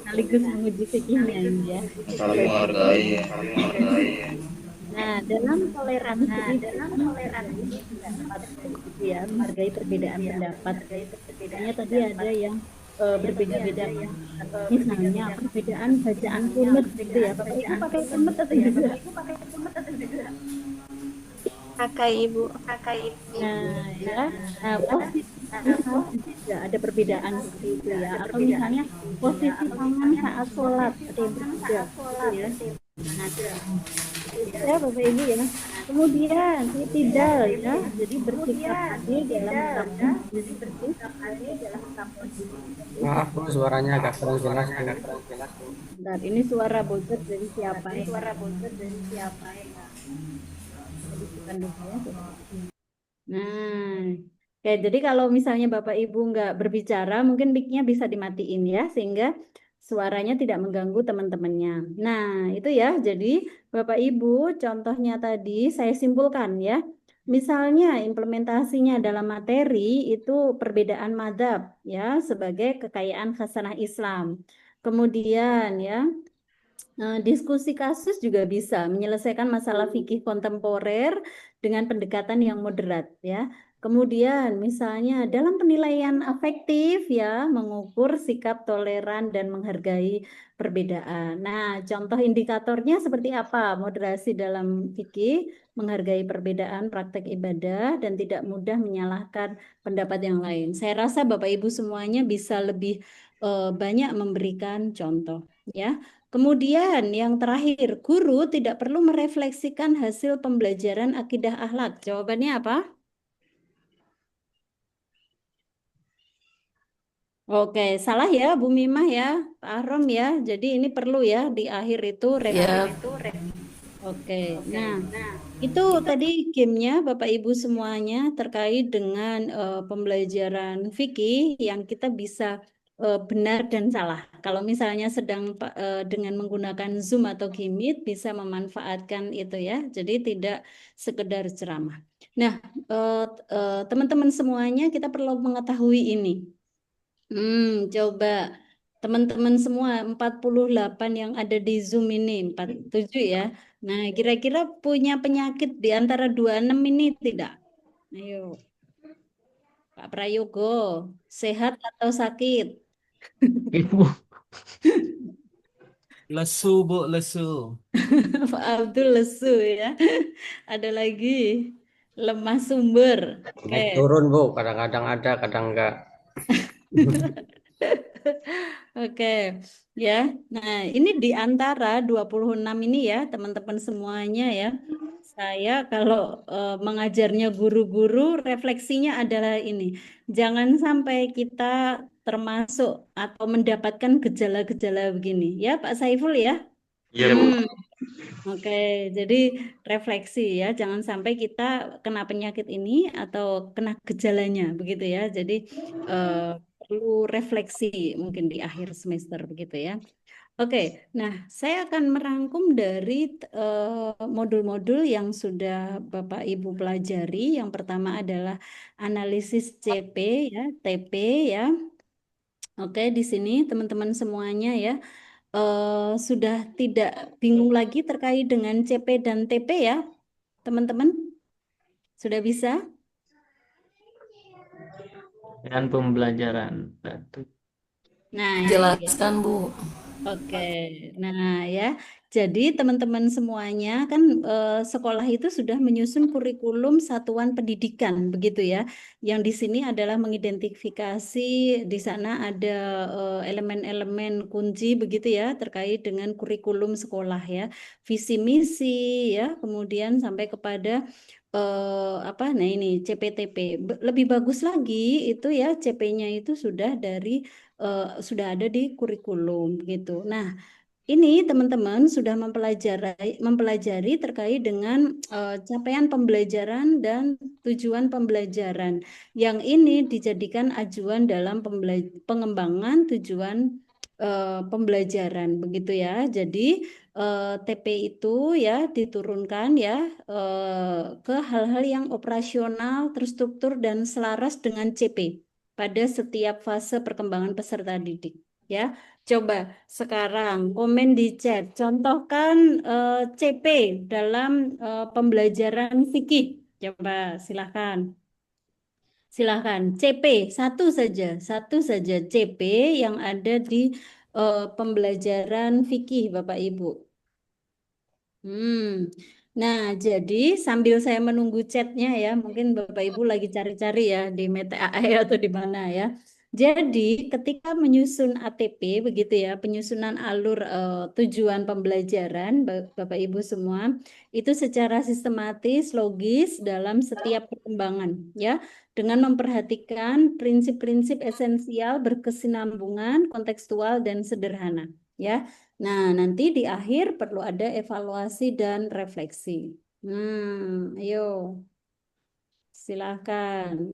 Sekaligus menguji fikihnya ya. Saling menghargai. Nah, dalam toleransi pendapat gitu ya, menghargai perbedaan pendapat. Misalnya tadi ada yang berbeda-beda. Misalnya perbedaan bacaan kunut gitu ya. Bapak Ibu pakai kunut atau tidak? Pakai Ibu. Nah, ya. Nah, posisi tidak ada perbedaan seperti itu ya. Atau misalnya posisi tangan saat sholat ada yang berbeda gitu ya. Nah, ya Bapak Ibu ya. Kemudian tidak ya. Jadi bersikap adil dalam Maaf, Bu, suaranya agak kurang jelas. Bentar, ini suara bocor dari siapa ya? Bukan dulu ya. Nah, oke, jadi kalau misalnya Bapak Ibu nggak berbicara, mungkin mic-nya bisa dimatiin ya, sehingga suaranya tidak mengganggu teman-temannya. Nah, itu ya. Jadi Bapak Ibu, contohnya tadi saya simpulkan ya. Misalnya implementasinya dalam materi itu perbedaan madzhab ya sebagai kekayaan khasanah Islam. Kemudian ya, diskusi kasus juga bisa menyelesaikan masalah fikih kontemporer dengan pendekatan yang moderat ya. Kemudian misalnya dalam penilaian afektif ya mengukur sikap toleran dan menghargai perbedaan. Nah, contoh indikatornya seperti apa? Moderasi dalam fikih, menghargai perbedaan praktek ibadah dan tidak mudah menyalahkan pendapat yang lain. Saya rasa Bapak Ibu semuanya bisa lebih banyak memberikan contoh ya. Kemudian yang terakhir, guru tidak perlu merefleksikan hasil pembelajaran akidah akhlak. Jawabannya apa? Oke, salah ya Bu Mimah ya, Pak Arom ya. Jadi ini perlu ya di akhir itu Ya, Oke, nah itu tadi gamenya Bapak Ibu semuanya terkait dengan pembelajaran fikih yang kita bisa benar dan salah. Kalau misalnya sedang dengan menggunakan Zoom atau Gmeet bisa memanfaatkan itu ya. Jadi tidak sekedar ceramah. Nah, teman-teman semuanya kita perlu mengetahui ini. Coba teman-teman semua 48 yang ada di Zoom ini, 47 ya. Nah, kira-kira punya penyakit di antara 26 ini tidak? Ayo, Pak Prayogo, sehat atau sakit? Ibu. Lesu, Bu, lesu. Pak Abdul lesu ya. Ada lagi lemah sumber. Oke. Naik turun, Bu. Kadang-kadang ada, kadang enggak. Oke, ya. Nah, ini di antara 26 ini ya, teman-teman semuanya ya. Saya kalau mengajarnya guru-guru, refleksinya adalah ini. Jangan sampai kita termasuk atau mendapatkan gejala-gejala begini. Ya, Pak Saiful ya. Iya, Bu. Oke, jadi refleksi ya, jangan sampai kita kena penyakit ini atau kena gejalanya, begitu ya. Jadi perlu refleksi mungkin di akhir semester begitu ya. Oke, nah saya akan merangkum dari modul-modul yang sudah Bapak Ibu pelajari. Yang pertama adalah analisis CP ya, TP ya. Oke, di sini teman-teman semuanya ya sudah tidak bingung lagi terkait dengan CP dan TP ya, teman-teman? Sudah bisa? Dan pembelajaran. Nah, ini dia. jelaskan Bu. Oke, nah ya, jadi teman-teman semuanya kan sekolah itu sudah menyusun kurikulum satuan pendidikan, begitu ya. Yang di sini adalah mengidentifikasi, di sana ada elemen-elemen kunci, begitu ya, terkait dengan kurikulum sekolah ya, visi misi ya, kemudian sampai kepada apa? Nah ini CPTP. Lebih bagus lagi itu ya, CP-nya itu sudah dari sudah ada di kurikulum gitu. Nah, ini teman-teman sudah mempelajari terkait dengan capaian pembelajaran dan tujuan pembelajaran. Yang ini dijadikan acuan dalam pengembangan tujuan pembelajaran begitu ya. Jadi TP itu ya diturunkan ya ke hal-hal yang operasional, terstruktur dan selaras dengan CP pada setiap fase perkembangan peserta didik ya. Coba sekarang komen di chat, contohkan CP dalam pembelajaran fikih. Coba silahkan. Silahkan, CP satu saja CP yang ada di pembelajaran fikih Bapak Ibu. Nah, jadi sambil saya menunggu chatnya ya, mungkin Bapak Ibu lagi cari-cari ya di Meta AI atau di mana ya. Jadi ketika menyusun ATP begitu ya, penyusunan alur tujuan pembelajaran Bapak Ibu semua, itu secara sistematis, logis dalam setiap perkembangan ya, dengan memperhatikan prinsip-prinsip esensial berkesinambungan, kontekstual dan sederhana ya. Nah, nanti di akhir perlu ada evaluasi dan refleksi. Ayo. Silakan.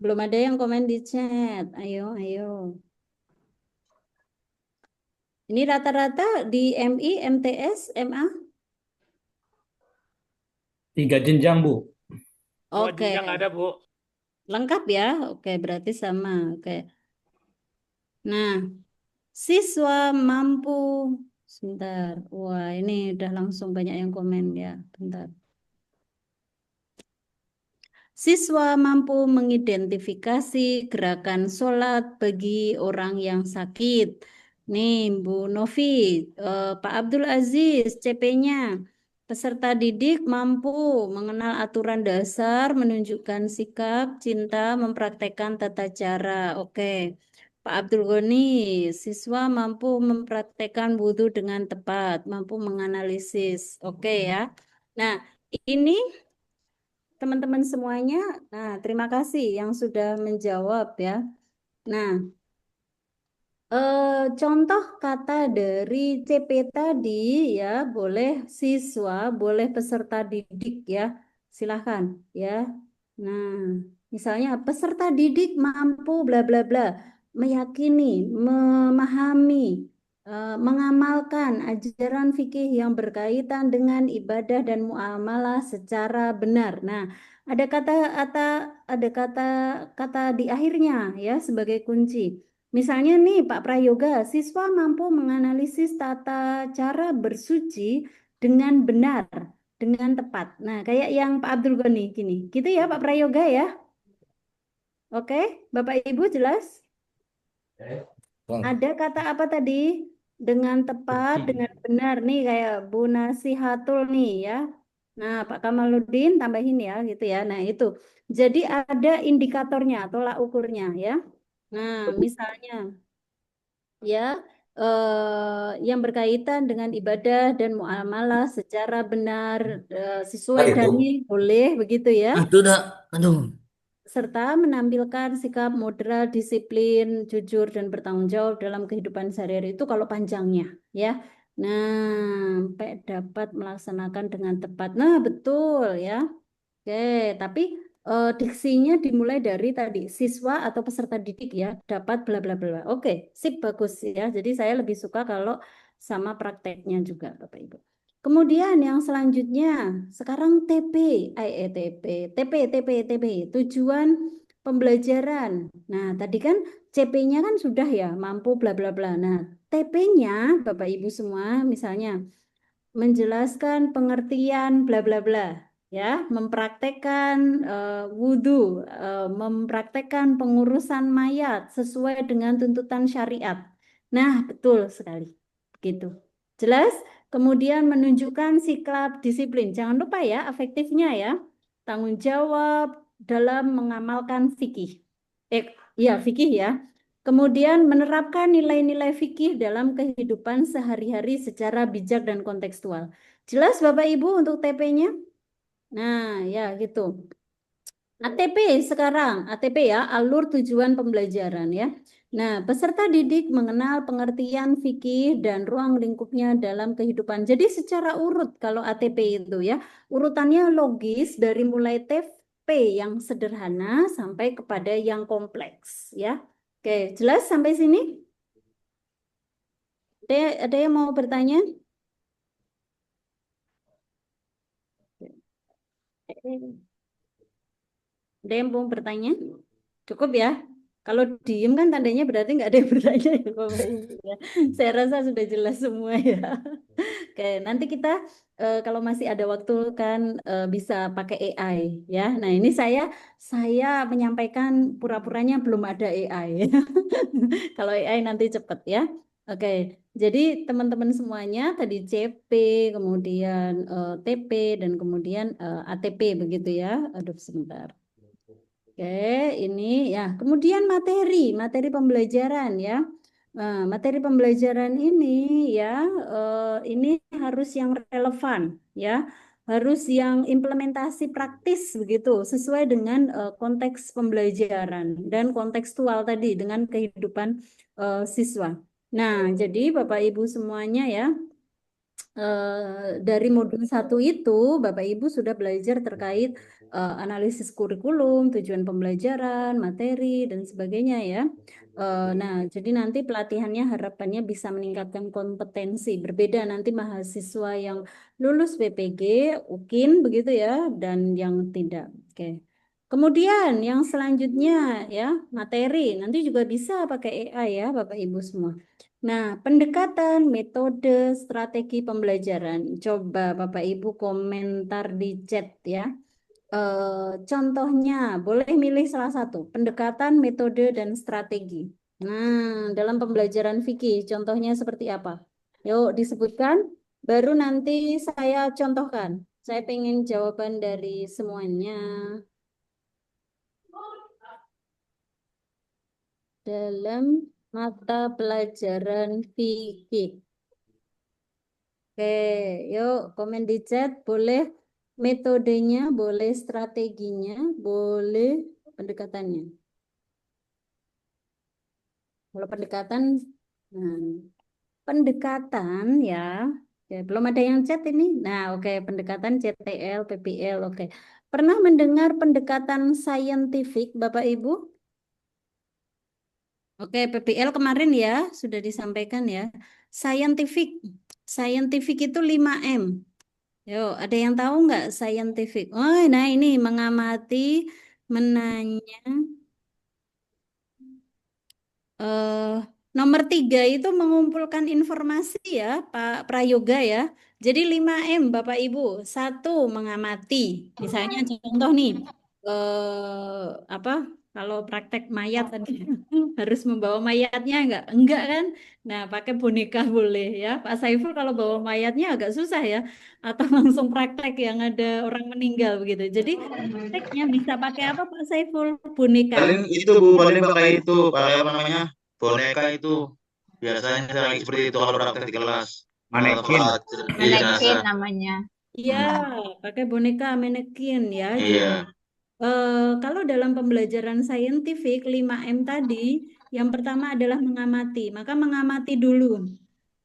Belum ada yang komen di chat. Ayo, ayo. Ini rata-rata di MI, MTS, MA? 3 jenjang, Bu. Oh, Oke, jenjang ada, Bu. lengkap ya. Oke, berarti sama. Oke. Nah, siswa mampu. Sebentar. Wah, ini udah langsung banyak yang komen ya. Bentar. Siswa mampu mengidentifikasi gerakan sholat bagi orang yang sakit. Nih, Bu Novi, Pak Abdul Aziz, CP-nya. Peserta didik mampu mengenal aturan dasar, menunjukkan sikap, cinta, mempraktekkan tata cara. Oke. Pak Abdul Ghani, siswa mampu mempraktekkan wudhu dengan tepat, mampu menganalisis. Oke ya. Nah, ini teman-teman semuanya, nah terima kasih yang sudah menjawab ya. Nah, contoh kata dari CP tadi ya, boleh siswa, boleh peserta didik ya, silahkan ya. Nah, misalnya peserta didik mampu bla bla bla, meyakini, memahami, mengamalkan ajaran fikih yang berkaitan dengan ibadah dan muamalah secara benar. Nah, ada kata di akhirnya ya sebagai kunci. Misalnya nih Pak Prayoga, siswa mampu menganalisis tata cara bersuci dengan benar, dengan tepat. Nah, kayak yang Pak Abdul Ghani gini. Gitu ya Pak Prayoga ya. Oke, Bapak Ibu jelas? Ada kata apa tadi? Dengan tepat, dengan benar nih kayak Bu Nasihatul nih ya. Nah, Pak Kamaludin tambahin ya gitu ya. Nah, itu. Jadi ada indikatornya, tolak ukurnya ya. Nah, misalnya ya yang berkaitan dengan ibadah dan muamalah secara benar sesuai dalil boleh begitu ya. Aduh. Serta menampilkan sikap moderat, disiplin, jujur dan bertanggung jawab dalam kehidupan sehari-hari itu kalau panjangnya ya. Nah, sampai dapat melaksanakan dengan tepat. Nah, betul ya. Oke, tapi diksinya dimulai dari tadi siswa atau peserta didik ya dapat bla bla bla. Oke, sip bagus ya. Jadi saya lebih suka kalau sama prakteknya juga Bapak Ibu. Kemudian yang selanjutnya sekarang TP, tujuan pembelajaran. Nah, tadi kan CP-nya kan sudah ya mampu bla bla bla. Nah, TP-nya Bapak Ibu semua misalnya menjelaskan pengertian bla bla bla ya, mempraktekkan wudhu, mempraktekkan pengurusan mayat sesuai dengan tuntutan syariat. Nah, betul sekali. Begitu. Jelas? Kemudian menunjukkan sikap disiplin. Jangan lupa ya, afektifnya ya. Tanggung jawab dalam mengamalkan fikih. Ya, fikih ya. Kemudian menerapkan nilai-nilai fikih dalam kehidupan sehari-hari secara bijak dan kontekstual. Jelas Bapak Ibu untuk TP-nya? Nah, ya gitu. ATP sekarang, ATP ya, alur tujuan pembelajaran ya. Nah, peserta didik mengenal pengertian fikih dan ruang lingkupnya dalam kehidupan. Jadi secara urut kalau ATP itu ya, urutannya logis dari mulai TP yang sederhana sampai kepada yang kompleks ya. Oke, jelas sampai sini? Ada yang mau bertanya? Ada yang mau bertanya? Cukup ya? Kalau diem kan tandanya berarti nggak ada yang bertanya ya Bapak Ibu ya. Saya rasa sudah jelas semua ya. Oke, nanti kita kalau masih ada waktu kan bisa pakai AI ya. Nah ini saya menyampaikan pura-puranya belum ada AI. Kalau AI nanti cepet ya. Oke, jadi teman-teman semuanya tadi CP, kemudian TP dan kemudian ATP begitu ya. Aduh sebentar. Oke, ini ya. Kemudian materi pembelajaran ya. Nah, materi pembelajaran ini ya, ini harus yang relevan ya, harus yang implementasi praktis begitu, sesuai dengan konteks pembelajaran dan kontekstual tadi dengan kehidupan siswa. Nah, jadi Bapak Ibu semuanya ya, dari modul 1 itu Bapak Ibu sudah belajar terkait analisis kurikulum, tujuan pembelajaran, materi dan sebagainya ya. Nah, jadi nanti pelatihannya harapannya bisa meningkatkan kompetensi. Berbeda nanti mahasiswa yang lulus PPG, UKIN begitu ya, dan yang tidak. Oke. Kemudian yang selanjutnya ya, materi. Nanti juga bisa pakai AI ya, Bapak Ibu semua. Nah, pendekatan, metode, strategi pembelajaran. Coba Bapak Ibu komentar di chat ya. Contohnya, boleh milih salah satu. Pendekatan, metode, dan strategi. Nah, dalam pembelajaran fikih, contohnya seperti apa? Yuk disebutkan, baru nanti saya contohkan. Saya pengen jawaban dari semuanya. Dalam mata pelajaran fikih. Oke, yuk komen di chat. Boleh metodenya, boleh strateginya, boleh pendekatannya. Kalau pendekatan, nah, pendekatan ya, ya, belum ada yang chat ini. Nah, oke, pendekatan CTL, PPL, oke. Pernah mendengar pendekatan saintifik, Bapak Ibu? Oke, PPL kemarin ya, sudah disampaikan ya. Scientific. Scientific itu 5M. Yuk, ada yang tahu nggak scientific? Oh, nah ini mengamati, menanya. Nomor 3 itu mengumpulkan informasi ya, Pak Prayoga ya. Jadi 5M, Bapak Ibu. 1, mengamati. Misalnya contoh nih, apa? Kalau praktek mayat tadi harus membawa mayatnya enggak? Enggak kan? Nah, pakai boneka boleh ya. Pak Saiful kalau bawa mayatnya agak susah ya. Atau langsung praktek yang ada orang meninggal begitu. Jadi prakteknya bisa pakai apa Pak Saiful? Boneka. Paling itu Bu, paling pakai itu, pakai apa namanya? Boneka itu. Biasanya saya seperti itu kalau praktek di kelas. Manekin. Manekin namanya. Iya, pakai boneka manekin ya. Jadi, Iya. kalau dalam pembelajaran saintifik 5M tadi, yang pertama adalah mengamati. Maka mengamati dulu.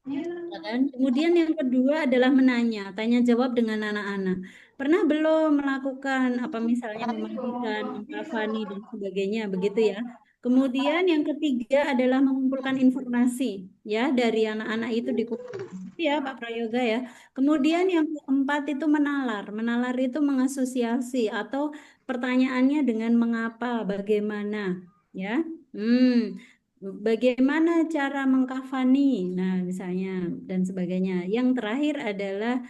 Ya kan? Kemudian yang kedua adalah menanya, tanya jawab dengan anak-anak. Pernah belum melakukan apa misalnya memandikan, mengkafani dan sebagainya, begitu ya. Kemudian yang ketiga adalah mengumpulkan informasi ya dari anak-anak itu dikumpulkan. Ya, Pak Prayoga ya. Kemudian yang keempat itu menalar. Menalar itu mengasosiasi atau pertanyaannya dengan mengapa, bagaimana, ya. Bagaimana cara mengkafani, nah misalnya dan sebagainya. Yang terakhir adalah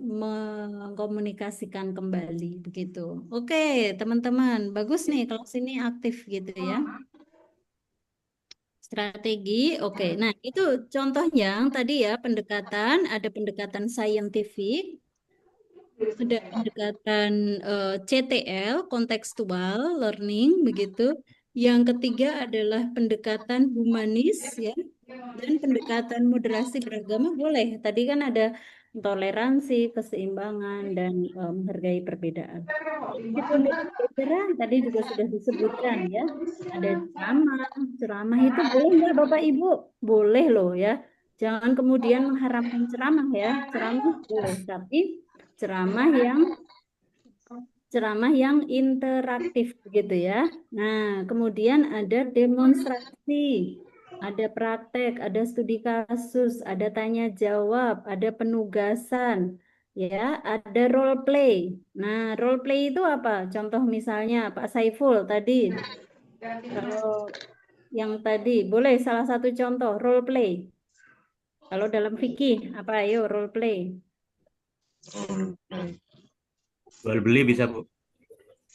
mengkomunikasikan kembali begitu. Oke, teman-teman, bagus nih kelas ini aktif gitu ya. Strategi, oke. Nah, itu contoh yang tadi ya pendekatan, ada pendekatan saintifik, ada pendekatan CTL, kontekstual learning begitu. Yang ketiga adalah pendekatan humanis ya, dan pendekatan moderasi beragama boleh. Tadi kan ada toleransi, keseimbangan, dan menghargai perbedaan. Metode pembelajaran tadi juga sudah disebutkan ya. Ada ceramah, ceramah itu boleh nggak Bapak Ibu? Boleh loh ya. Jangan kemudian mengharamkan ceramah ya. Ceramah boleh, tapi ceramah yang interaktif gitu ya. Nah, kemudian ada demonstrasi, ada praktek, ada studi kasus, ada tanya jawab, ada penugasan, ya, ada role play. Nah, role play itu apa? Contoh misalnya Pak Saiful tadi. Kalau yang tadi, boleh salah satu contoh role play. Kalau dalam fikih apa? Ayo role play. Jual beli bisa, Bu.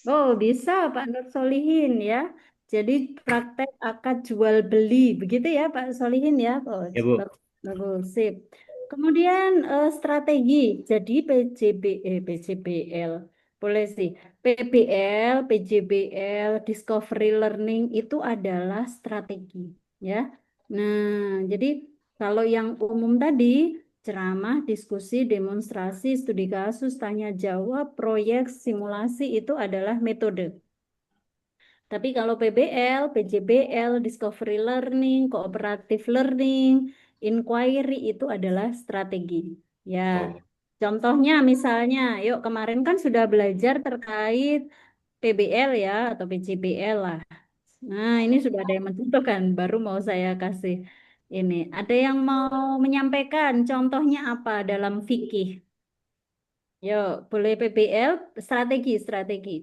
Oh, bisa Pak Nur Solihin ya. Jadi praktek akad jual beli, begitu ya Pak Solihin ya. Oh, Ya, Bu. bagus, sip. Kemudian strategi. Jadi PJBL, boleh sih. PBL, PJBL, Discovery Learning itu adalah strategi ya. Nah, jadi kalau yang umum tadi ceramah, diskusi, demonstrasi, studi kasus, tanya jawab, proyek, simulasi itu adalah metode. Tapi kalau PBL, PJBL, Discovery Learning, Cooperative Learning, Inquiry itu adalah strategi. Ya, Oh. contohnya misalnya, yuk kemarin kan sudah belajar terkait PBL ya atau PJBL lah. Nah, ini sudah ada yang mencontohkan, baru mau saya kasih ini. Ada yang mau menyampaikan contohnya apa dalam fikih? Yuk, boleh PBL, strategi.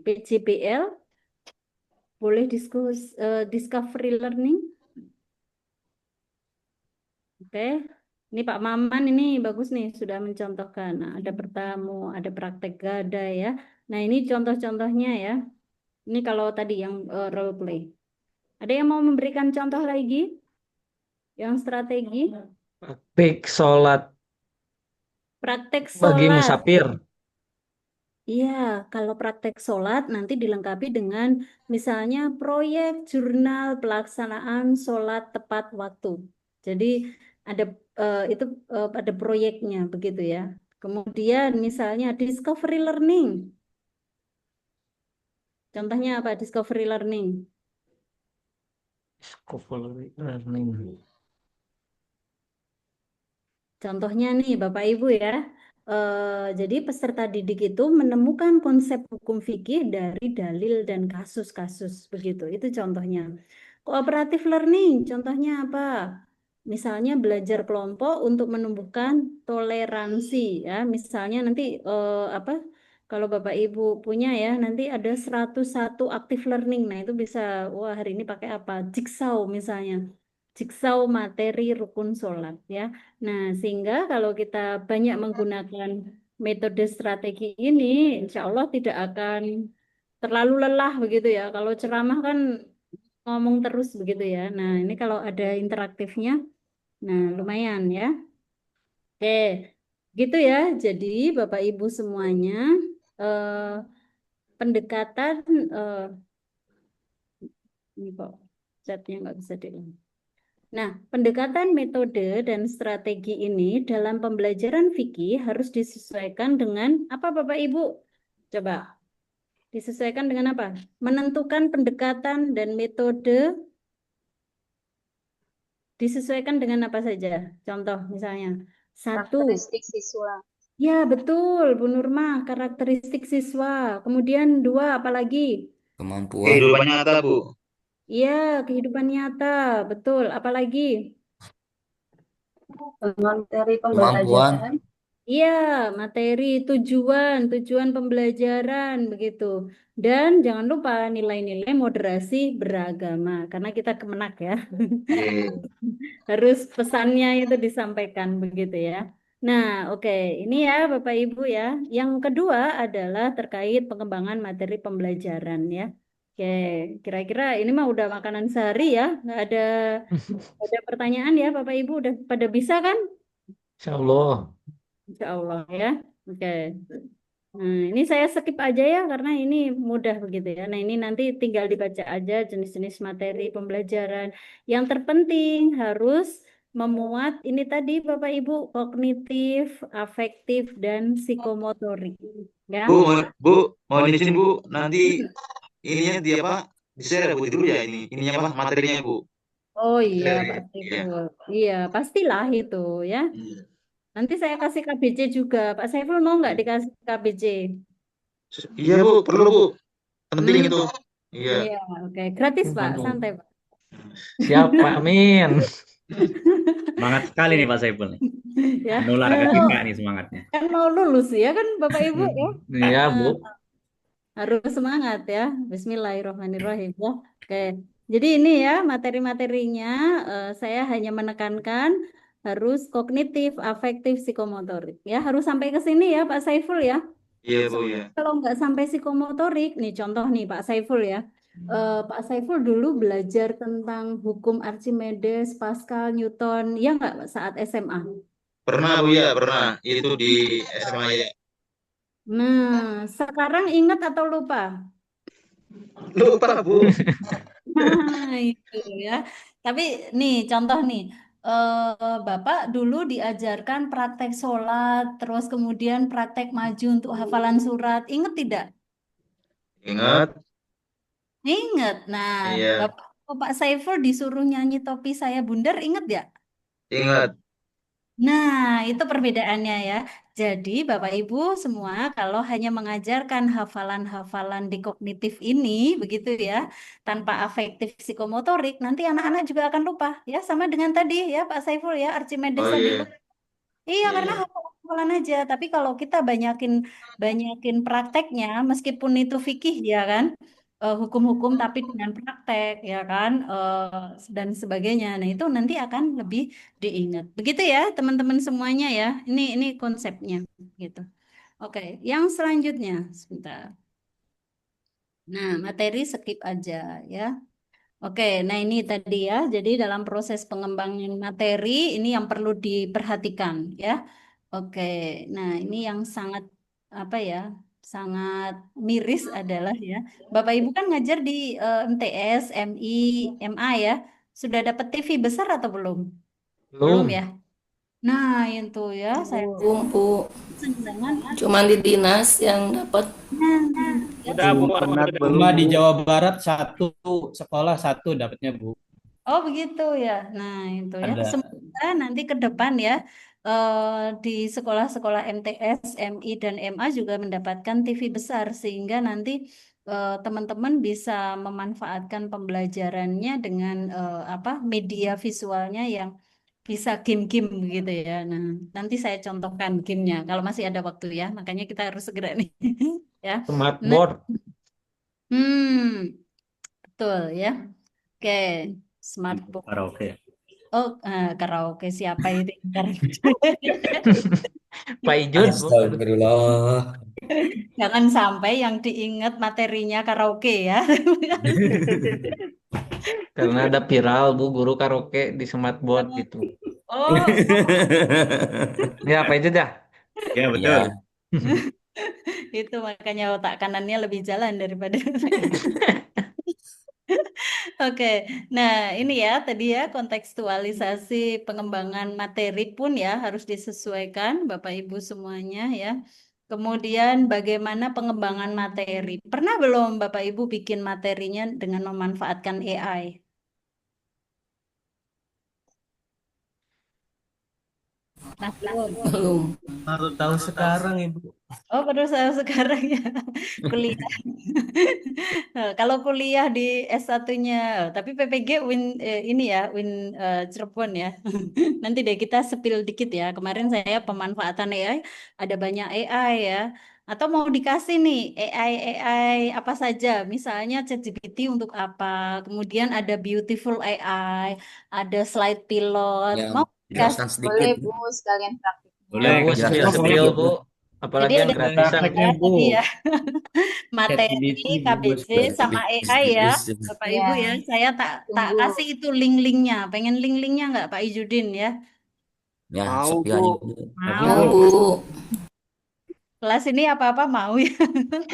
PJBL, boleh discovery learning. Oke, ini Pak Maman ini bagus nih, sudah mencontohkan. Nah, ada bertamu, ada praktek gadai ya. Nah, ini contoh-contohnya ya. Ini kalau tadi yang role play. Ada yang mau memberikan contoh lagi? Yang strategi? Praktik sholat Praktek bagi sholat. musafir. Iya, kalau praktek sholat nanti dilengkapi dengan misalnya proyek jurnal pelaksanaan sholat tepat waktu. Jadi ada itu ada proyeknya begitu ya. Kemudian misalnya discovery learning. Contohnya apa discovery learning? Discovery learning. Contohnya nih Bapak Ibu ya. Jadi peserta didik itu menemukan konsep hukum fikih dari dalil dan kasus-kasus begitu. Itu contohnya. Cooperative learning, contohnya apa? Misalnya belajar kelompok untuk menumbuhkan toleransi ya. Misalnya nanti apa? Kalau Bapak Ibu punya ya, nanti ada 101 active learning. Nah, itu bisa wah hari ini pakai apa? Jigsaw misalnya. Jigsaw materi rukun sholat ya. Nah, sehingga kalau kita banyak menggunakan metode strategi ini, insya Allah tidak akan terlalu lelah begitu ya. Kalau ceramah kan ngomong terus begitu ya. Nah, ini kalau ada interaktifnya, nah lumayan ya. Oke, gitu ya. Jadi Bapak Ibu semuanya, eh, pendekatan, ini kok chatnya nggak bisa dilihat. Nah, pendekatan metode dan strategi ini dalam pembelajaran fikih harus disesuaikan dengan apa Bapak Ibu? Coba disesuaikan dengan apa? Menentukan pendekatan dan metode disesuaikan dengan apa saja? Contoh misalnya, satu. Karakteristik siswa. Ya, betul, Bu Nurma, karakteristik siswa. Kemudian dua, apalagi? Kemampuan. Kehidupan nyata, Bu. Iya, kehidupan nyata, betul. Apalagi? Materi Kemampuan. Iya, materi, tujuan pembelajaran begitu. Dan jangan lupa nilai-nilai moderasi beragama, karena kita kemenak ya. Iya. Harus pesannya itu disampaikan begitu ya. Nah, oke, ini ya Bapak Ibu ya. Yang kedua adalah terkait pengembangan materi pembelajaran ya. Oke, kira-kira ini mah udah makanan sehari ya, nggak ada pertanyaan ya Bapak Ibu udah pada bisa kan? Insya Allah. Insya Allah ya. Oke. Nah, ini saya skip aja ya karena ini mudah begitu ya. Nah, ini nanti tinggal dibaca aja jenis-jenis materi pembelajaran. Yang terpenting harus memuat ini tadi Bapak Ibu kognitif, afektif, dan psikomotorik. Ya. Bu, mau izin Bu, nanti ininya di apa? Di-share ya Bu dulu ya ininya apa? Materinya Bu. Oh iya, Share. Pak Iya. Saiful. Iya, pastilah itu ya. Nanti saya kasih KBC juga. Pak Saiful mau nggak dikasih KBC? Iya Bu, perlu Bu. Penting itu. Iya. Iya, oke. Gratis Pak, santai Pak. Siap, Pak Amin. Semangat sekali nih Pak Saiful nih. Ya. Nular ke kita nih semangatnya. Kan mau lulus ya kan Bapak Ibu ya. Iya, Bu. Harus semangat ya. Bismillahirrahmanirrahim ya. Oke. Jadi ini ya materi-materinya saya hanya menekankan harus kognitif, afektif, psikomotorik ya. Harus sampai ke sini ya Pak Saiful ya. Iya Bu ya. Kalau nggak sampai psikomotorik, nih contoh nih Pak Saiful ya. Pak Saiful dulu belajar tentang hukum Archimedes, Pascal, Newton, ya nggak saat SMA? Pernah Bu ya, pernah. Itu di SMA ya. Nah, sekarang ingat atau lupa? Lupa Bu. Itu ya. Tapi nih contoh nih, Bapak dulu diajarkan praktek sholat, terus kemudian praktek maju untuk hafalan surat. Ingat tidak? Ingat? Ingat. Nah, Iya. Bapak Saiful disuruh nyanyi topi saya bundar, ingat ya? Ingat. Nah, itu perbedaannya ya. Jadi, Bapak Ibu semua, kalau hanya mengajarkan hafalan-hafalan di kognitif ini, begitu ya, tanpa afektif psikomotorik, nanti anak-anak juga akan lupa. Ya, sama dengan tadi ya, Pak Saiful ya, Archimedes Oh tadi iya. lupa. Iya, karena hafalan aja. Tapi kalau kita banyakin banyakin prakteknya, meskipun itu fikih ya kan, hukum-hukum tapi dengan praktek ya kan, dan sebagainya. Nah itu nanti akan lebih diingat. Begitu ya, teman-teman semuanya ya. Ini konsepnya gitu. Oke, yang selanjutnya sebentar. Nah, materi skip aja ya. Oke, nah ini tadi ya. Jadi dalam proses pengembangan materi ini yang perlu diperhatikan ya. Oke, nah ini yang sangat apa ya, sangat miris adalah ya, Bapak Ibu kan ngajar di MTS, MI, MA ya, sudah dapat TV besar atau belum? Belum Belum. ya. Nah itu ya, saya Bu. jangan. Cuman di dinas yang dapat. Udah, Bu. Cuma di Jawa Barat satu sekolah satu dapatnya, Bu. Oh begitu ya. Nah itu ya. Ada. Semoga nanti ke depan ya di sekolah-sekolah MTS, MI dan MA juga mendapatkan TV besar sehingga nanti teman-teman bisa memanfaatkan pembelajarannya dengan apa media visualnya yang bisa game-game gitu ya. Nah nanti saya contohkan gamenya kalau masih ada waktu ya. Makanya kita harus segera nih ya. Nah, Smartboard. betul ya. Oke. Smartboard. Karaoke. Oh, karaoke siapa itu yang karaoke? Pak Ijun, Bu. Astagfirullah. Jangan sampai yang diingat materinya karaoke ya. Karena ada viral, Bu, guru karaoke di smartboard gitu. Oh, Ya, Pak Ijun dah. Ya, betul. Ya, itu makanya otak kanannya lebih jalan daripada. Oke, nah ini ya tadi ya kontekstualisasi pengembangan materi pun ya harus disesuaikan Bapak Ibu semuanya ya. Kemudian bagaimana pengembangan materi? Pernah belum Bapak Ibu bikin materinya dengan memanfaatkan AI? Nah, Belum. Baru tahu sekarang, Ibu. Oh, baru saya sekarang ya kuliah. Kalau kuliah di S1-nya, tapi PPG Win ini ya Win Cirebon ya. Nanti deh kita spill dikit ya. Kemarin saya pemanfaatan AI ada banyak AI ya. Atau mau dikasih nih AI apa saja, misalnya ChatGPT untuk apa, kemudian ada Beautiful AI, ada Slide Pilot, ya mau jelaskan dikasih sedikit, Boleh, Bu. Bu, sekalian praktik. Boleh. Ya, Bu, Jelaskan spill, sedikit, Bu. Bu. Apalagi Jadi yang ada gratisan. Prakteknya, Bu. tadi ya materi ChatGPT, Bu, KBJ sama AI ya Bapak Ibu ya. Saya tak Tunggu. kasih itu link-linknya. Pengen link-linknya nggak Pak Ijudin ya? Ya, Mau, sepi Bu. aja, Bu. Mau. Mau, Bu. Kelas ini apa-apa mau ya.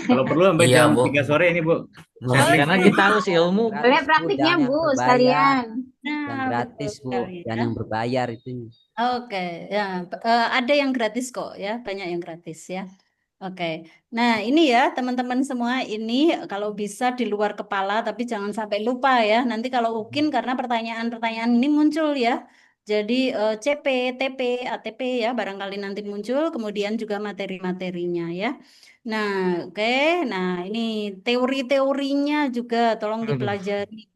Kalau perlu sampai Iya, jam Bu. 3 sore ini, Bu. Karena kita harus ilmu. Boleh praktiknya, Bu, sekalian. Nah, Yang gratis, betul Bu. sekali Dan ya. yang berbayar itu. Oke, ya ada yang gratis kok ya, banyak yang gratis ya. Oke, nah ini ya teman-teman semua ini kalau bisa di luar kepala tapi jangan sampai lupa ya. Nanti kalau UKIN karena pertanyaan-pertanyaan ini muncul ya. Jadi CP, TP, ATP ya barangkali nanti muncul. Kemudian juga materi-materinya ya. Nah, oke, nah ini teori-teorinya juga tolong dipelajari.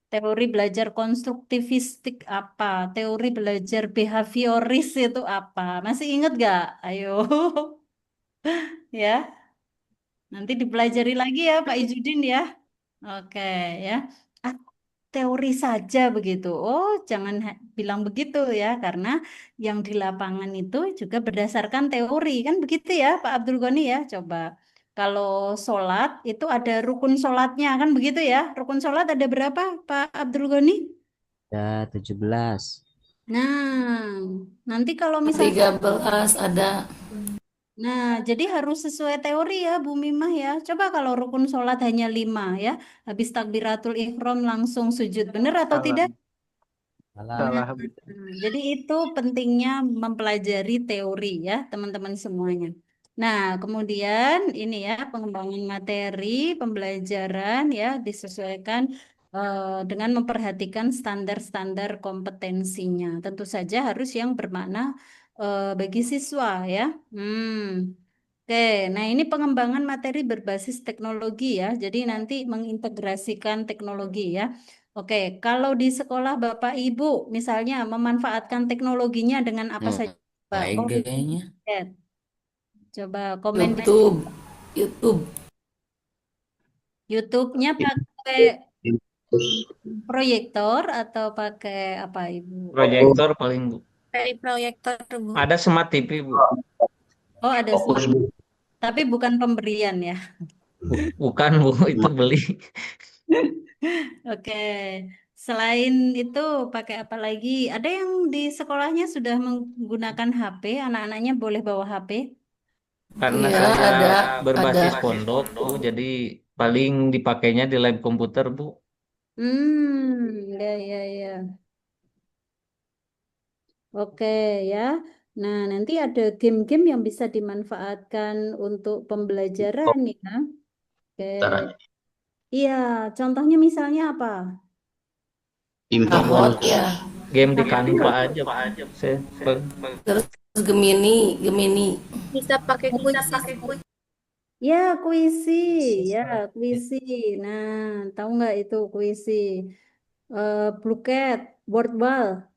Teori belajar konstruktivistik apa? Teori belajar behavioris itu apa? Masih ingat gak? Ayo. Ya, nanti dipelajari lagi ya Pak Ijudin ya. Oke ya. Ah, teori saja begitu. Oh, jangan bilang begitu ya, karena yang di lapangan itu juga berdasarkan teori kan begitu ya Pak Abdul Ghani ya. Coba kalau sholat itu ada rukun sholatnya kan begitu ya. Rukun sholat ada berapa Pak Abdul Ghani? Ada 17. Nah, nanti kalau misalnya 13 ada. Nah, jadi harus sesuai teori ya, Bu Mimah ya. Coba kalau rukun sholat hanya 5 ya, habis takbiratul ihram langsung sujud, benar atau Salah. tidak? Salah, Bu. Jadi itu pentingnya mempelajari teori ya, teman-teman semuanya. Nah, kemudian ini ya pengembangan materi, pembelajaran ya disesuaikan dengan memperhatikan standar-standar kompetensinya. Tentu saja harus yang bermakna bagi siswa ya. Oke, nah ini pengembangan materi berbasis teknologi ya. Jadi nanti mengintegrasikan teknologi ya. Oke, kalau di sekolah Bapak Ibu misalnya memanfaatkan teknologinya dengan apa saja? Pak? Baik Komen di kayaknya. chat. Coba komen di YouTube. YouTube. YouTube-nya pakai proyektor atau pakai apa Ibu? Proyektor paling Bu. Dari proyektor, Bu. Ada Smart TV Bu. Oh, ada Fokus, smart. Bu. Tapi bukan pemberian ya. Bukan Bu, itu beli. Oke. Selain itu pakai apa lagi? Ada yang di sekolahnya sudah menggunakan HP, anak-anaknya boleh bawa HP? Karena Iya, saya ada berbasis pondok Bu, jadi paling dipakainya di lab komputer Bu. Ya, ya, ya. Oke ya. Nah, nanti ada game-game yang bisa dimanfaatkan untuk pembelajaran ya. Oke. Iya, contohnya misalnya apa? rapot ya. Game di Canva aja Bu. Terus Gemini. Bisa pakai kuis. Ya, kuisi. Ya, kuisi. Nah, tahu nggak itu kuisi? Bluecat, Wordwall.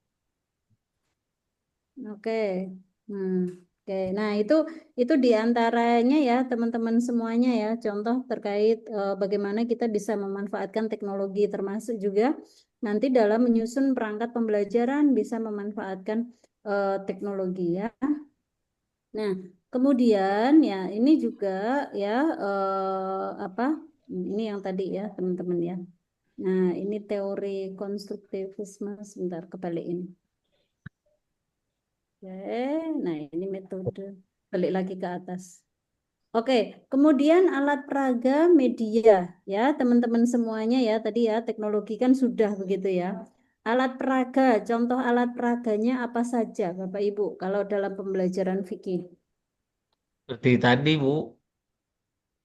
Oke. Oke. Nah, itu diantaranya ya, teman-teman semuanya ya, contoh terkait bagaimana kita bisa memanfaatkan teknologi, termasuk juga nanti dalam menyusun perangkat pembelajaran bisa memanfaatkan teknologi ya. Nah, kemudian ya ini juga ya apa? Ini yang tadi ya, teman-teman ya. Nah, ini teori konstruktivisme, sebentar kebalikin. Oke, nah ini metode. Balik lagi ke atas. Oke, kemudian alat peraga media ya, teman-teman semuanya ya, tadi ya teknologi kan sudah begitu ya. Alat peraga, contoh alat peraganya apa saja Bapak Ibu kalau dalam pembelajaran fikih? Seperti tadi Bu,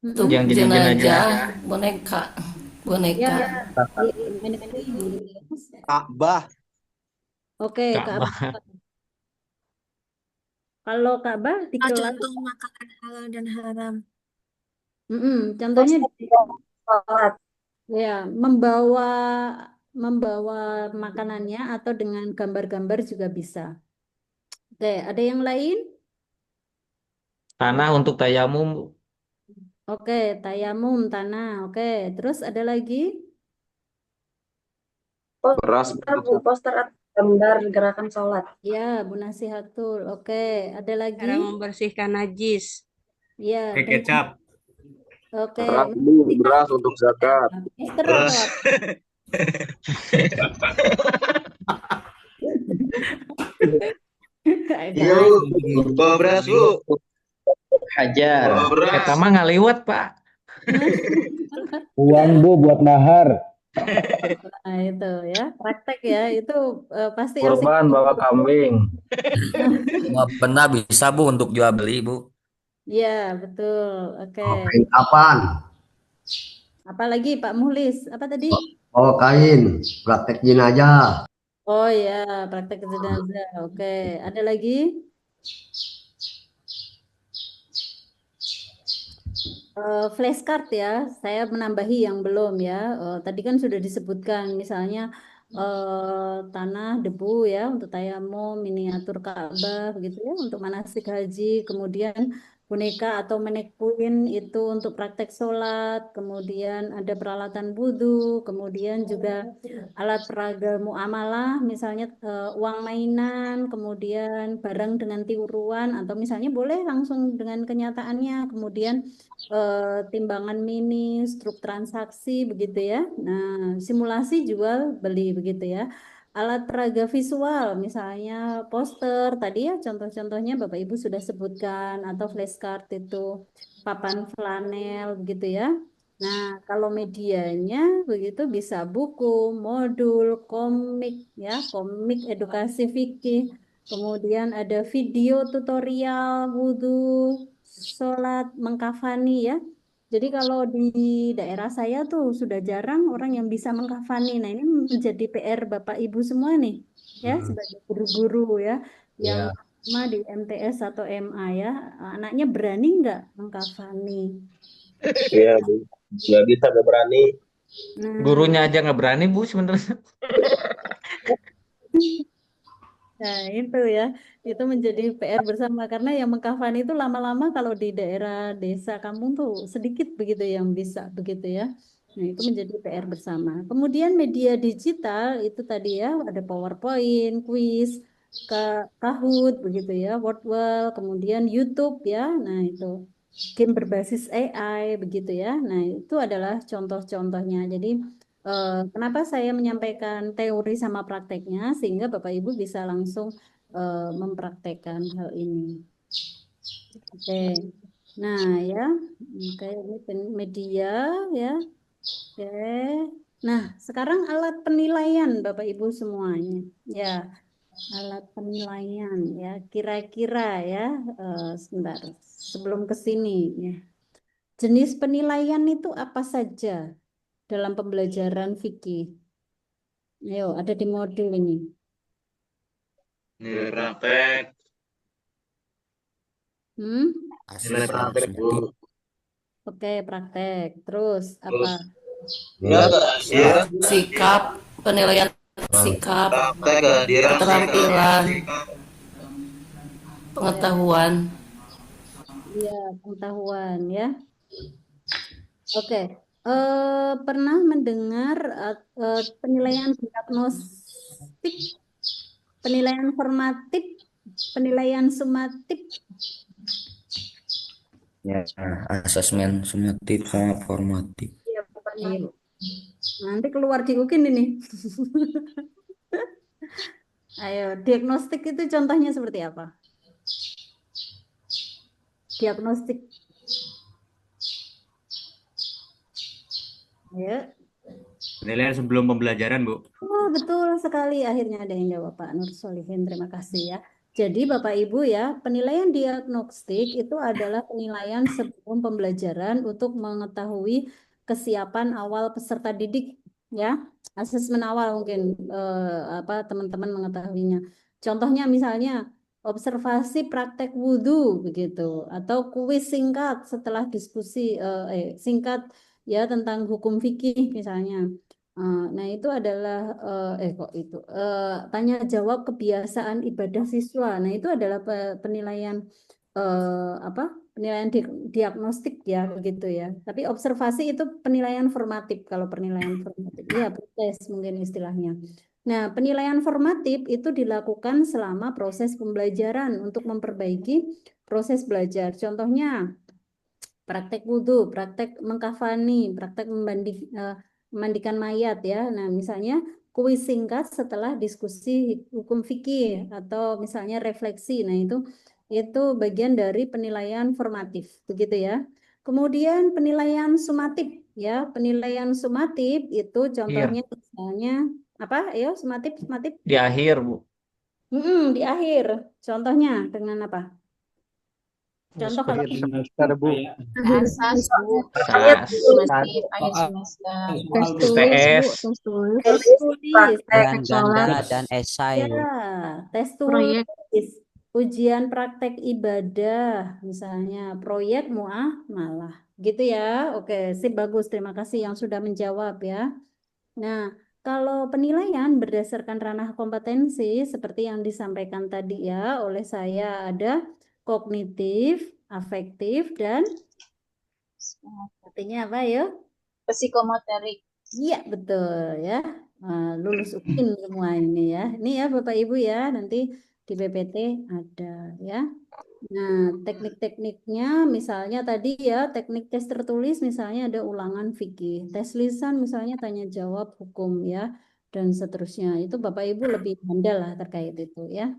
Untuk yang jadi jenazah. boneka. Ya, Ka'bah. Oke, Ka'bah. Kalau Ka'bah di kelas, Contoh makanan halal dan haram. contohnya ya membawa makanannya atau dengan gambar-gambar juga bisa. Oke, ada yang lain? Tanah untuk tayamum Bu. Oke, tayamum tanah. Oke, terus ada lagi? Beras, Poster atau gambar gerakan sholat. Ya, Bu Nasihatul. Oke, ada lagi? Cara membersihkan najis. Ya, Kecap. Oke. beras untuk zakat. Beras. Bawa beras Bu. Hajar. Kita mah ngaliwat Pak. Uang Bu buat mahar. Nah, itu ya, praktek ya, itu pasti Kurban bawa kambing. Semua benar bisa Bu untuk jual beli Bu. Iya, betul. Oke. Kain kapan? Apalagi Pak Muhlis, apa tadi? Oh, kain. Praktek jenazah. Oh ya, praktek jenazah. Oke, ada lagi? Flashcard ya, saya menambahi yang belum ya. Tadi kan sudah disebutkan, misalnya tanah, debu ya untuk tayamum, miniatur Ka'bah begitu ya untuk manasik haji, kemudian boneka atau mannequin itu untuk praktek sholat, kemudian ada peralatan wudhu, kemudian juga alat peraga muamalah, misalnya uang mainan, kemudian barang dengan tiruan, atau misalnya boleh langsung dengan kenyataannya, kemudian timbangan mini, struk transaksi begitu ya. Nah, simulasi jual beli begitu ya. Alat peraga visual misalnya poster tadi ya contoh-contohnya Bapak Ibu sudah sebutkan atau flashcard itu papan flanel begitu ya. Nah, kalau medianya begitu bisa buku, modul, komik ya, komik edukasi fikih. Kemudian ada video tutorial wudhu, sholat, mengkafani ya. Jadi kalau di daerah saya tuh sudah jarang orang yang bisa mengkafani. Nah, ini menjadi PR Bapak Ibu semua nih, ya, sebagai guru-guru ya, yang Ya. sama di MTS atau MA ya, anaknya berani nggak mengkafani? Iya, Bu. Nggak bisa, nggak berani. Nah, Gurunya aja nggak berani, Bu, sebenarnya. nah itu ya, itu menjadi PR bersama karena yang mengkafani itu lama-lama kalau di daerah desa kampung tuh sedikit begitu yang bisa begitu ya. Nah, itu menjadi PR bersama. Kemudian media digital itu tadi ya ada PowerPoint, quiz, Kahoot begitu ya, Wordwall, kemudian YouTube ya. Nah, itu game berbasis AI begitu ya. Nah, itu adalah contoh-contohnya. Jadi kenapa saya menyampaikan teori sama prakteknya sehingga Bapak Ibu bisa langsung mempraktekkan hal ini. Oke. Nah, ya. Oke, ini media ya. Oke. Nah, sekarang alat penilaian Bapak Ibu semuanya. Ya, alat penilaian ya. Kira-kira ya, sebentar. Sebelum ke sini ya. Jenis penilaian itu apa saja dalam pembelajaran fikih? Ayo, ada di modul ini. Nilai praktek. Nilai praktek, Bu. Oke, praktek. Terus apa? Sikap, penilaian sikap, Praktek, keterampilan, pengetahuan. Iya, pengetahuan ya. Oke. Pernah mendengar penilaian diagnostik, penilaian formatif, penilaian sumatif? Ya, asesmen sumatif sama formatif. Iya, Iya. Nanti keluar di UKIN ini. Ayo, diagnostik itu contohnya seperti apa? Diagnostik. Ya. Penilaian sebelum pembelajaran, Bu. Oh, betul sekali. Akhirnya ada yang jawab, Pak Nur Solihin. Terima kasih ya. Jadi Bapak Ibu ya, penilaian diagnostik itu adalah penilaian sebelum pembelajaran untuk mengetahui kesiapan awal peserta didik ya. Asesmen awal mungkin apa teman-teman mengetahuinya. Contohnya misalnya observasi praktek wudhu begitu atau kuis singkat setelah diskusi singkat ya tentang hukum fikih misalnya. Nah, itu adalah kok itu tanya jawab kebiasaan ibadah siswa. Nah, itu adalah penilaian apa? Penilaian diagnostik ya begitu ya. Tapi observasi itu penilaian formatif kalau penilaian formatif. Iya, tes mungkin istilahnya. Nah, penilaian formatif itu dilakukan selama proses pembelajaran untuk memperbaiki proses belajar. Contohnya praktek wudhu, praktek mengkafani, praktek memandikan mayat ya. Nah, misalnya kuis singkat setelah diskusi hukum fikih atau misalnya refleksi. Nah, itu bagian dari penilaian formatif, begitu ya. Kemudian penilaian sumatif ya. Penilaian sumatif itu contohnya misalnya apa? Ayo, sumatif. Di akhir, Bu. Di akhir. Contohnya dengan apa? Contoh kalau Akhir semester, Bu. Asas, Bu. Akhir Masih akhir semester. TS. Tes tulis. Dan ganda dan esai. Ya, tes Proyek. tulis, ujian praktek ibadah, misalnya proyek muamalah, gitu ya. Oke, sip bagus. Terima kasih yang sudah menjawab ya. Nah, kalau penilaian berdasarkan ranah kompetensi seperti yang disampaikan tadi ya oleh saya ada kognitif, afektif, dan artinya apa ya? Psikomotorik. Iya, betul ya. Lulus UKIN semua ini ya. Ini ya Bapak Ibu ya, nanti di PPT ada ya. Nah, teknik-tekniknya misalnya tadi ya, teknik tes tertulis misalnya ada ulangan fikih, tes lisan misalnya tanya jawab hukum ya, dan seterusnya. Itu Bapak Ibu lebih handal lah terkait itu ya.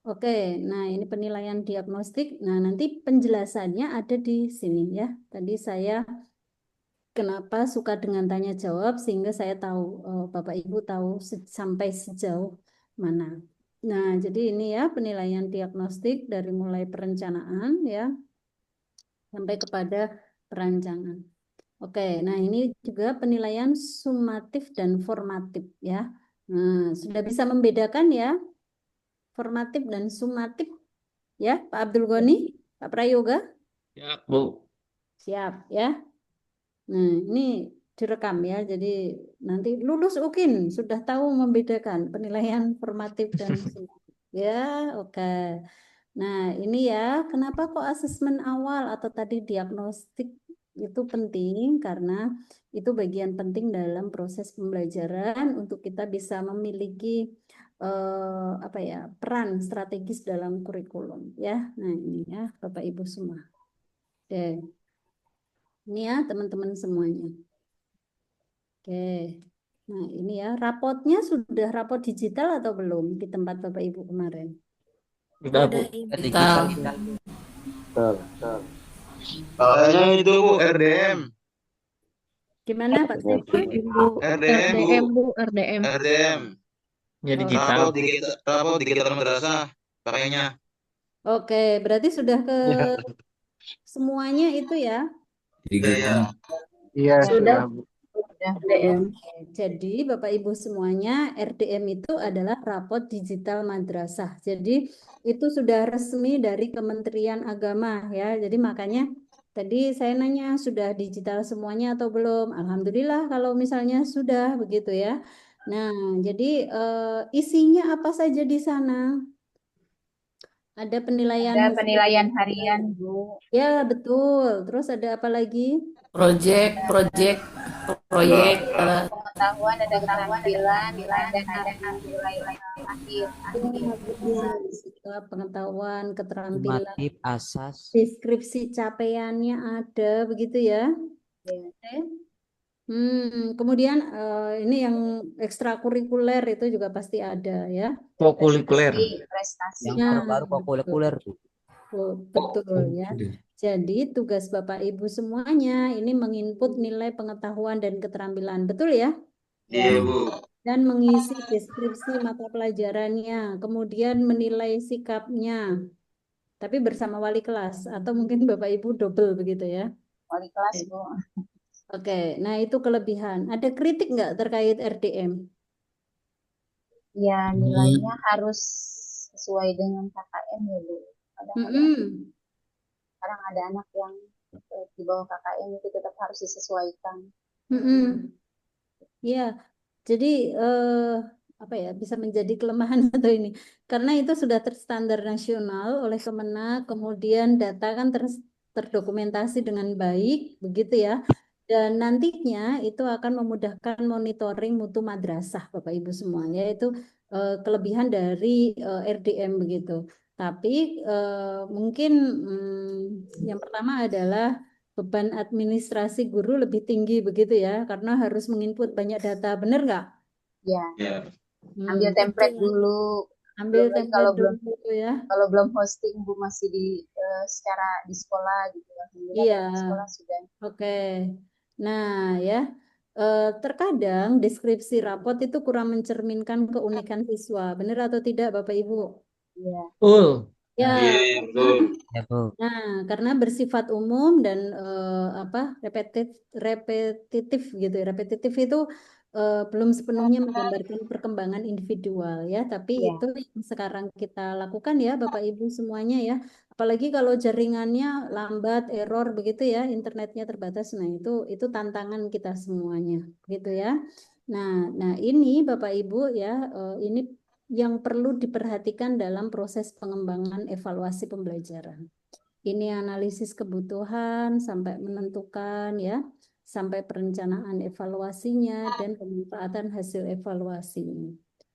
Oke, nah ini penilaian diagnostik. Nah, nanti penjelasannya ada di sini ya. Tadi saya kenapa suka dengan tanya jawab sehingga saya tahu Bapak Ibu tahu sampai sejauh mana. Nah, jadi ini ya penilaian diagnostik dari mulai perencanaan ya sampai kepada perancangan. Oke, nah ini juga penilaian sumatif dan formatif ya. Nah, sudah bisa membedakan ya formatif dan sumatif ya, Pak Abdul Ghani, Pak Prayoga? Ya, Bu. Siap ya. Nah, ini direkam ya. Jadi nanti lulus UKIN sudah tahu membedakan penilaian formatif dan sumatif. Ya, oke. Nah, ini ya, kenapa kok asesmen awal atau tadi diagnostik itu penting? Karena itu bagian penting dalam proses pembelajaran untuk kita bisa memiliki apa ya, peran strategis dalam kurikulum ya. Nah, ini ya, Bapak Ibu semua. Oke. Ini ya, teman-teman semuanya. Oke. Nah, ini ya, rapotnya sudah rapot digital atau belum di tempat Bapak Ibu kemarin? Sudah, Bu. Digital. Kayaknya itu Bu, RDM. Gimana Pak Saiful? RDM Bu. RDM. RDM. Ya digital. Rapot digital madrasah pakainya. Oke, berarti sudah ke Ya. semuanya itu ya? Iya. Iya, Sudah. Bu. RDM. Jadi Bapak Ibu semuanya RDM itu adalah rapot digital madrasah. Jadi itu sudah resmi dari Kementerian Agama ya. Jadi makanya tadi saya nanya sudah digital semuanya atau belum? Alhamdulillah kalau misalnya sudah begitu ya. Nah, jadi isinya apa saja di sana? Ada penilaian Ada hasil. penilaian harian, Bu. Ya, betul. Terus ada apa lagi? Proyek, Pengetahuan, ada keterampilan, dan ada nilai akhir. Sikap, pengetahuan, keterampilan, Sumatif, asas. deskripsi capaiannya ada, begitu ya? Ya. Oke. Kemudian ini yang ekstrakurikuler itu juga pasti ada ya. Kokulikuler. Prestasi. Yang terbaru kokulikuler tuh. Betul ya. Jadi tugas Bapak Ibu semuanya ini menginput nilai pengetahuan dan keterampilan, betul ya? Iya Bu. Dan mengisi deskripsi mata pelajarannya, kemudian menilai sikapnya, tapi bersama wali kelas atau mungkin Bapak Ibu double begitu ya? Wali kelas, Bu. Oke, nah itu kelebihan. Ada kritik nggak terkait RDM? Ya, nilainya harus sesuai dengan KKM ya, Bu. Kadang ada anak yang di bawah KKM itu tetap harus disesuaikan. Ya, jadi apa ya bisa menjadi kelemahan atau ini karena itu sudah terstandar nasional oleh Kemenak, kemudian data kan terdokumentasi dengan baik, begitu ya. Dan nantinya itu akan memudahkan monitoring mutu madrasah, Bapak Ibu semua, yaitu kelebihan dari RDM begitu. Tapi mungkin yang pertama adalah beban administrasi guru lebih tinggi begitu ya, karena harus menginput banyak data, benar nggak? Ya. Ambil template dulu. Ambil Belum lagi template kalau dulu ya. Kalau belum hosting, Bu, masih secara di sekolah gitu. Iya. Di sekolah sudah. Oke. Nah ya, terkadang deskripsi rapot itu kurang mencerminkan keunikan siswa, benar atau tidak Bapak Ibu? Iya. Ya. Betul. Nah, karena bersifat umum dan repetitif gitu. Repetitif itu belum sepenuhnya menggambarkan perkembangan individual ya, tapi itu yang sekarang kita lakukan ya Bapak Ibu semuanya ya. Apalagi kalau jaringannya lambat, error begitu ya, internetnya terbatas. Nah, itu tantangan kita semuanya gitu ya. Nah ini Bapak Ibu ya, ini yang perlu diperhatikan dalam proses pengembangan evaluasi pembelajaran. Ini analisis kebutuhan sampai menentukan ya, sampai perencanaan evaluasinya dan pemanfaatan hasil evaluasinya.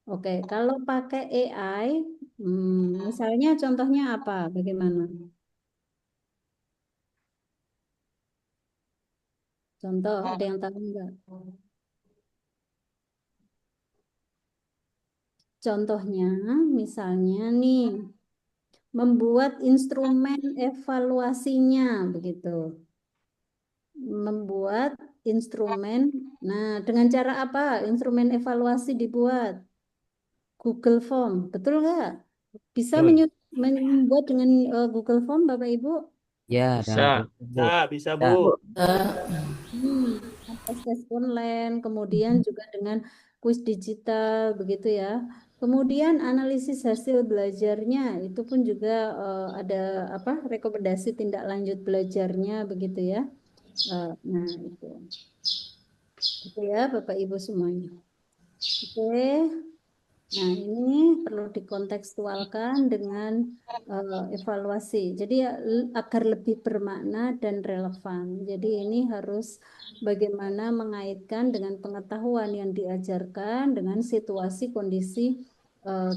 Oke, kalau pakai AI, misalnya contohnya apa? Bagaimana? Contoh, ada yang tahu enggak? Contohnya, misalnya nih, membuat instrumen evaluasinya begitu. Membuat instrumen. Nah, dengan cara apa instrumen evaluasi dibuat? Google Form, betul nggak? Bisa membuat dengan Google Form, Bapak Ibu? Ya, Bisa. dalam Bu. Bisa, Ya. Bu. Tes online, kemudian juga dengan kuis digital, begitu ya. Kemudian analisis hasil belajarnya itu pun juga ada apa rekomendasi tindak lanjut belajarnya, begitu ya. Nah itu ya Bapak Ibu semuanya. Oke. Nah, ini perlu dikontekstualkan dengan evaluasi. Jadi agar lebih bermakna dan relevan. Jadi ini harus bagaimana mengaitkan dengan pengetahuan yang diajarkan dengan situasi kondisi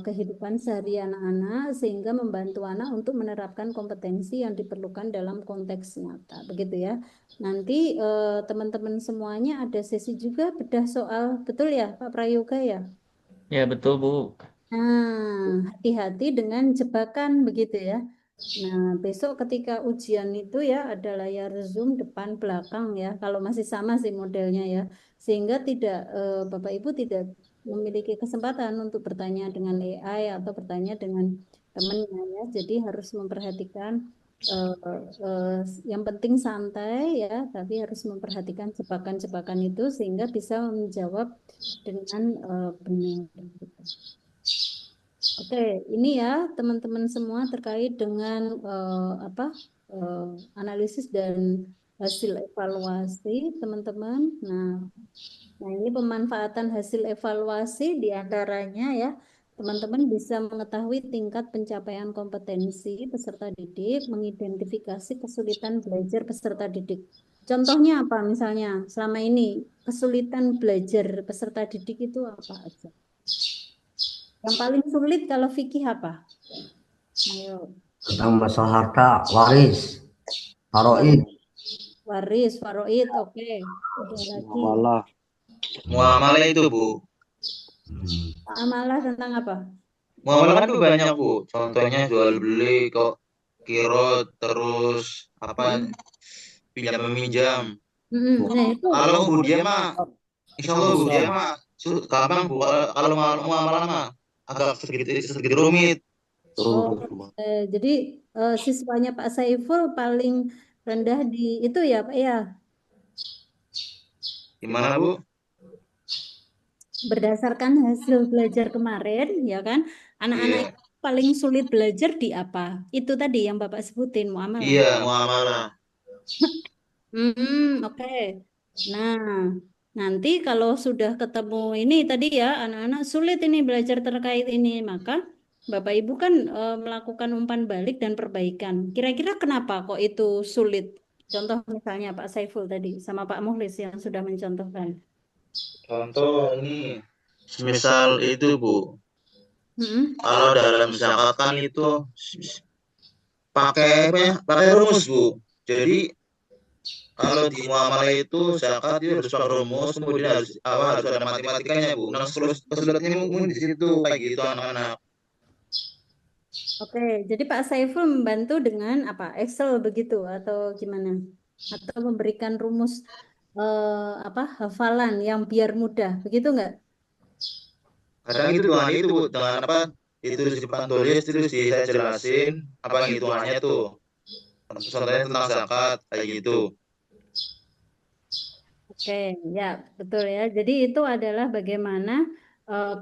kehidupan sehari anak-anak sehingga membantu anak untuk menerapkan kompetensi yang diperlukan dalam konteks nyata. Begitu ya. Nanti teman-teman semuanya ada sesi juga bedah soal, betul ya Pak Prayoga ya? Ya, betul, Bu. Nah, hati-hati dengan jebakan begitu ya. Nah, besok ketika ujian itu ya ada layar Zoom depan belakang ya. Kalau masih sama sih modelnya ya. Sehingga tidak Bapak Ibu tidak memiliki kesempatan untuk bertanya dengan AI atau bertanya dengan temannya ya. Jadi harus memperhatikan yang penting santai ya, tapi harus memperhatikan jebakan-jebakan itu sehingga bisa menjawab dengan benar. Oke, ini ya teman-teman semua terkait dengan analisis dan hasil evaluasi teman-teman. Nah, ini pemanfaatan hasil evaluasi diantaranya ya teman-teman bisa mengetahui tingkat pencapaian kompetensi peserta didik, mengidentifikasi kesulitan belajar peserta didik. Contohnya apa misalnya selama ini kesulitan belajar peserta didik itu apa aja? Yang paling sulit kalau fikih apa? Ayo. Tentang masalah harta, waris, faraid. Waris, faraid, oke. Ada lagi. Muamalah itu, Bu. Amalah tentang apa? Muamalah kan itu banyak, Bu. Contohnya jual beli, kok kirot, terus apa pinjam meminjam. Nah, itu. Kalau Bu dia mah, insya Allah Bu dia mah gampang Bu. Kalau muamalah mah agak sedikit rumit. Jadi siswanya Pak Saiful paling rendah di itu ya Pak ya? Gimana Bu? Berdasarkan hasil belajar kemarin ya kan, anak-anak itu paling sulit belajar di apa? Itu tadi yang Bapak sebutin muamalah. Iya, muamalah. Oke. Nah, nanti kalau sudah ketemu ini tadi ya, anak-anak sulit ini belajar terkait ini, maka Bapak Ibu kan melakukan umpan balik dan perbaikan. Kira-kira kenapa kok itu sulit? Contoh misalnya Pak Saiful tadi sama Pak Muhlis yang sudah mencontohkan. Contoh ini, misal itu Bu, kalau dalam zakat kan itu pakai rumus Bu. Jadi kalau di muamalah itu zakat itu harus pakai rumus, kemudian harus ada matematikanya Bu. Nah, kesulitannya mungkin di situ kayak gitu anak-anak. Oke, jadi Pak Saiful membantu dengan apa? Excel begitu atau gimana? Atau memberikan rumus hafalan yang biar mudah, begitu nggak? Kadang itu Bu, dengan apa? Itu di depan tulis terus saya jelasin apa hitungannya tuh. Contohnya tentang zakat kayak gitu. Oke, ya betul ya. Jadi itu adalah bagaimana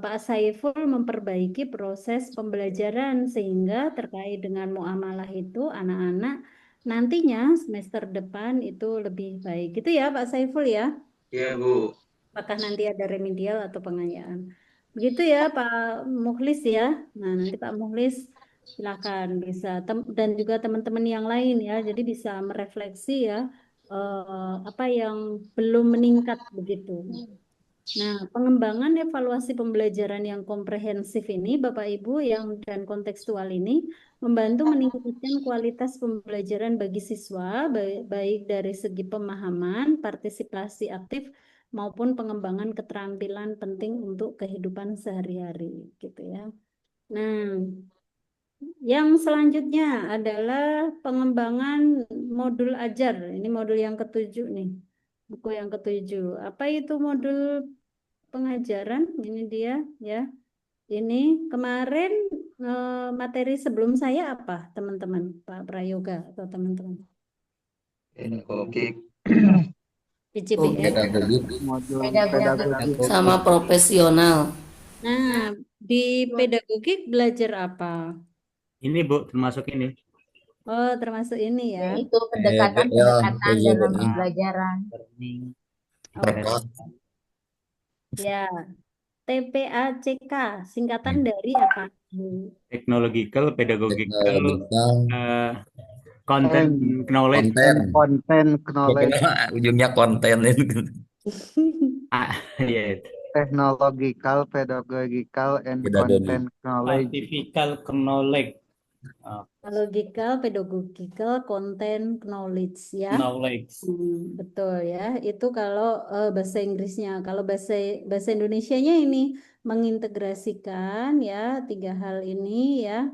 Pak Saiful memperbaiki proses pembelajaran sehingga terkait dengan muamalah itu anak-anak nantinya semester depan itu lebih baik. Gitu ya Pak Saiful ya? Iya Bu. Apakah nanti ada remedial atau pengayaan? Begitu ya Pak Mukhlis ya. Nah nanti Pak Mukhlis silakan bisa dan juga teman-teman yang lain ya. Jadi bisa merefleksi ya apa yang belum meningkat begitu. Nah, pengembangan evaluasi pembelajaran yang komprehensif ini, Bapak Ibu, yang dan kontekstual ini membantu meningkatkan kualitas pembelajaran bagi siswa, baik dari segi pemahaman, partisipasi aktif, maupun pengembangan keterampilan penting untuk kehidupan sehari-hari, gitu ya. Nah, yang selanjutnya adalah pengembangan modul ajar. Ini modul yang ketujuh nih, buku yang ketujuh. Apa itu modul pengajaran? Ini dia ya. Ini kemarin materi sebelum saya apa teman-teman, Pak Prayoga atau teman-teman? pedagogik, PJBL. Pedagogik. Modul Pedagogik. pedagogik. Sama profesional. Nah, di pedagogik belajar apa? Ini Bu, termasuk ini. Oh, termasuk ini ya. Yaitu pendekatan-pendekatan dalam PJBI. pembelajaran. Oke. Ya, TPACK singkatan dari apa? Technological, pedagogical, Technological. content knowledge. Konten. Content knowledge, Ujungnya konten itu. Iya. technological, pedagogical, and Pedagogi. content knowledge. Scientifical knowledge. Logical, pedagogical, content, knowledge ya. Knowledge. Betul ya. Itu kalau bahasa Inggrisnya. Kalau bahasa Indonesianya ini mengintegrasikan ya 3 hal ini ya.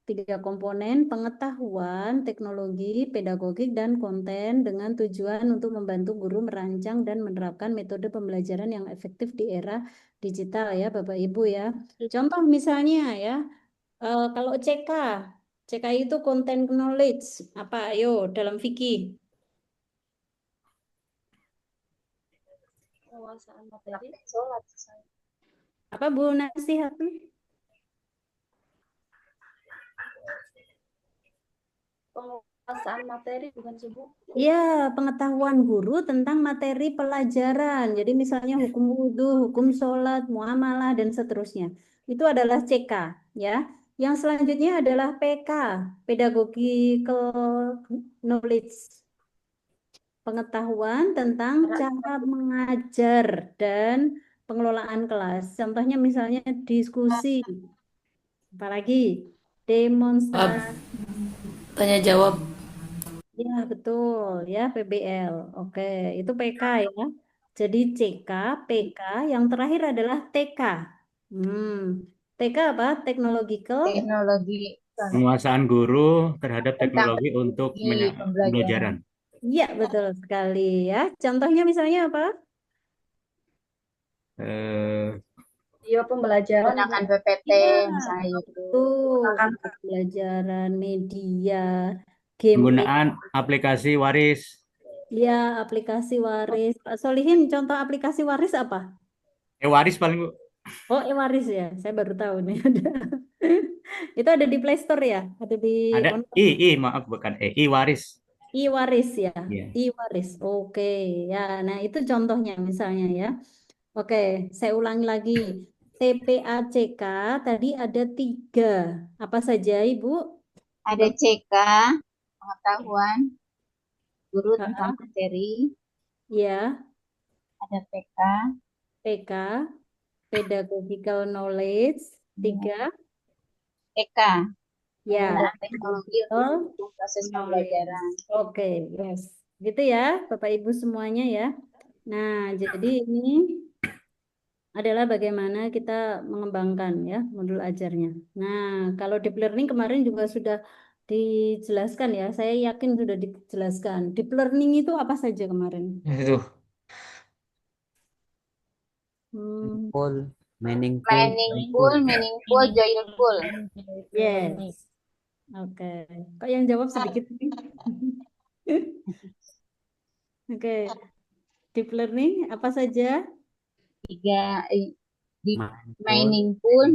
3 komponen pengetahuan, teknologi, pedagogik, dan konten dengan tujuan untuk membantu guru merancang dan menerapkan metode pembelajaran yang efektif di era digital ya Bapak Ibu ya. Contoh misalnya ya, kalau CK itu content knowledge apa? Ayo dalam fikih. Penguasaan materi. Apa Bu nasihatnya? Penguasaan materi bukan sih Bu? Ya, pengetahuan guru tentang materi pelajaran. Jadi misalnya hukum wudhu, hukum sholat, muamalah, dan seterusnya. Itu adalah CK ya. Yang selanjutnya adalah PK, pedagogical knowledge. Pengetahuan tentang cara mengajar dan pengelolaan kelas. Contohnya misalnya diskusi. Apalagi demonstrasi. Tanya jawab. Ya, betul ya, PBL. Oke, itu PK ya. Jadi CK, PK, yang terakhir adalah TK. TK apa? Technological. Teknologi. Penguasaan guru terhadap Tentang teknologi untuk teknologi pembelajaran. Iya, betul sekali ya. Contohnya misalnya apa? Iya, pembelajaran. Menggunakan PPT Iya, misalnya itu. betul. Pembelajaran media, game. Penggunaan aplikasi waris. Ya, aplikasi waris. Pak Solihin, contoh aplikasi waris apa? Waris paling Bu. Oh, waris ya. Saya baru tahu nih ada. Itu ada di Play Store ya? Ada di Ada maaf bukan waris. Waris ya. Iya. Waris. Oke, ya. Nah, itu contohnya misalnya ya. Oke, saya ulangi lagi. TPACK tadi ada 3. Apa saja, Ibu? Ada CK, pengetahuan guru tentang materi. Ya. Ada PK, pedagogical knowledge. 3. TK, Ya. teknologi untuk proses pembelajaran. Oke, yes. Gitu ya, Bapak Ibu semuanya ya. Nah, jadi ini adalah bagaimana kita mengembangkan ya modul ajarnya. Nah, kalau deep learning kemarin juga sudah dijelaskan ya. Saya yakin sudah dijelaskan. Deep learning itu apa saja kemarin? Itu. Meaningful, joyful. Yes. Oke. Kok yang jawab sedikit nih? Oke. Deep learning apa saja? 3 meaningful,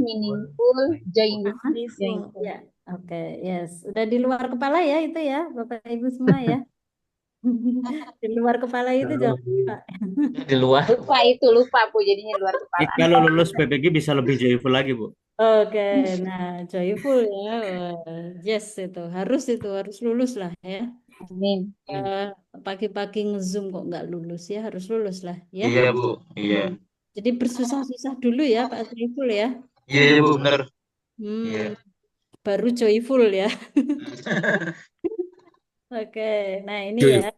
joyful. Ya, oke, yes. Udah di luar kepala ya itu ya, Bapak Ibu semua ya. Di luar kepala itu jangan lupa. Di luar. Lupa Bu, jadinya luar kepala. Kalau lulus PPG bisa lebih joyful lagi Bu. Oke, nah joyful ya. Yes, itu harus lulus lah ya. Amin. Pagi-pagi nge-Zoom kok nggak lulus ya, harus lulus lah ya. Iya Bu, iya. Jadi bersusah-susah dulu ya Pak Joyful ya. Iya Bu, benar. Iya. Baru joyful ya. Oke, nah ini ya.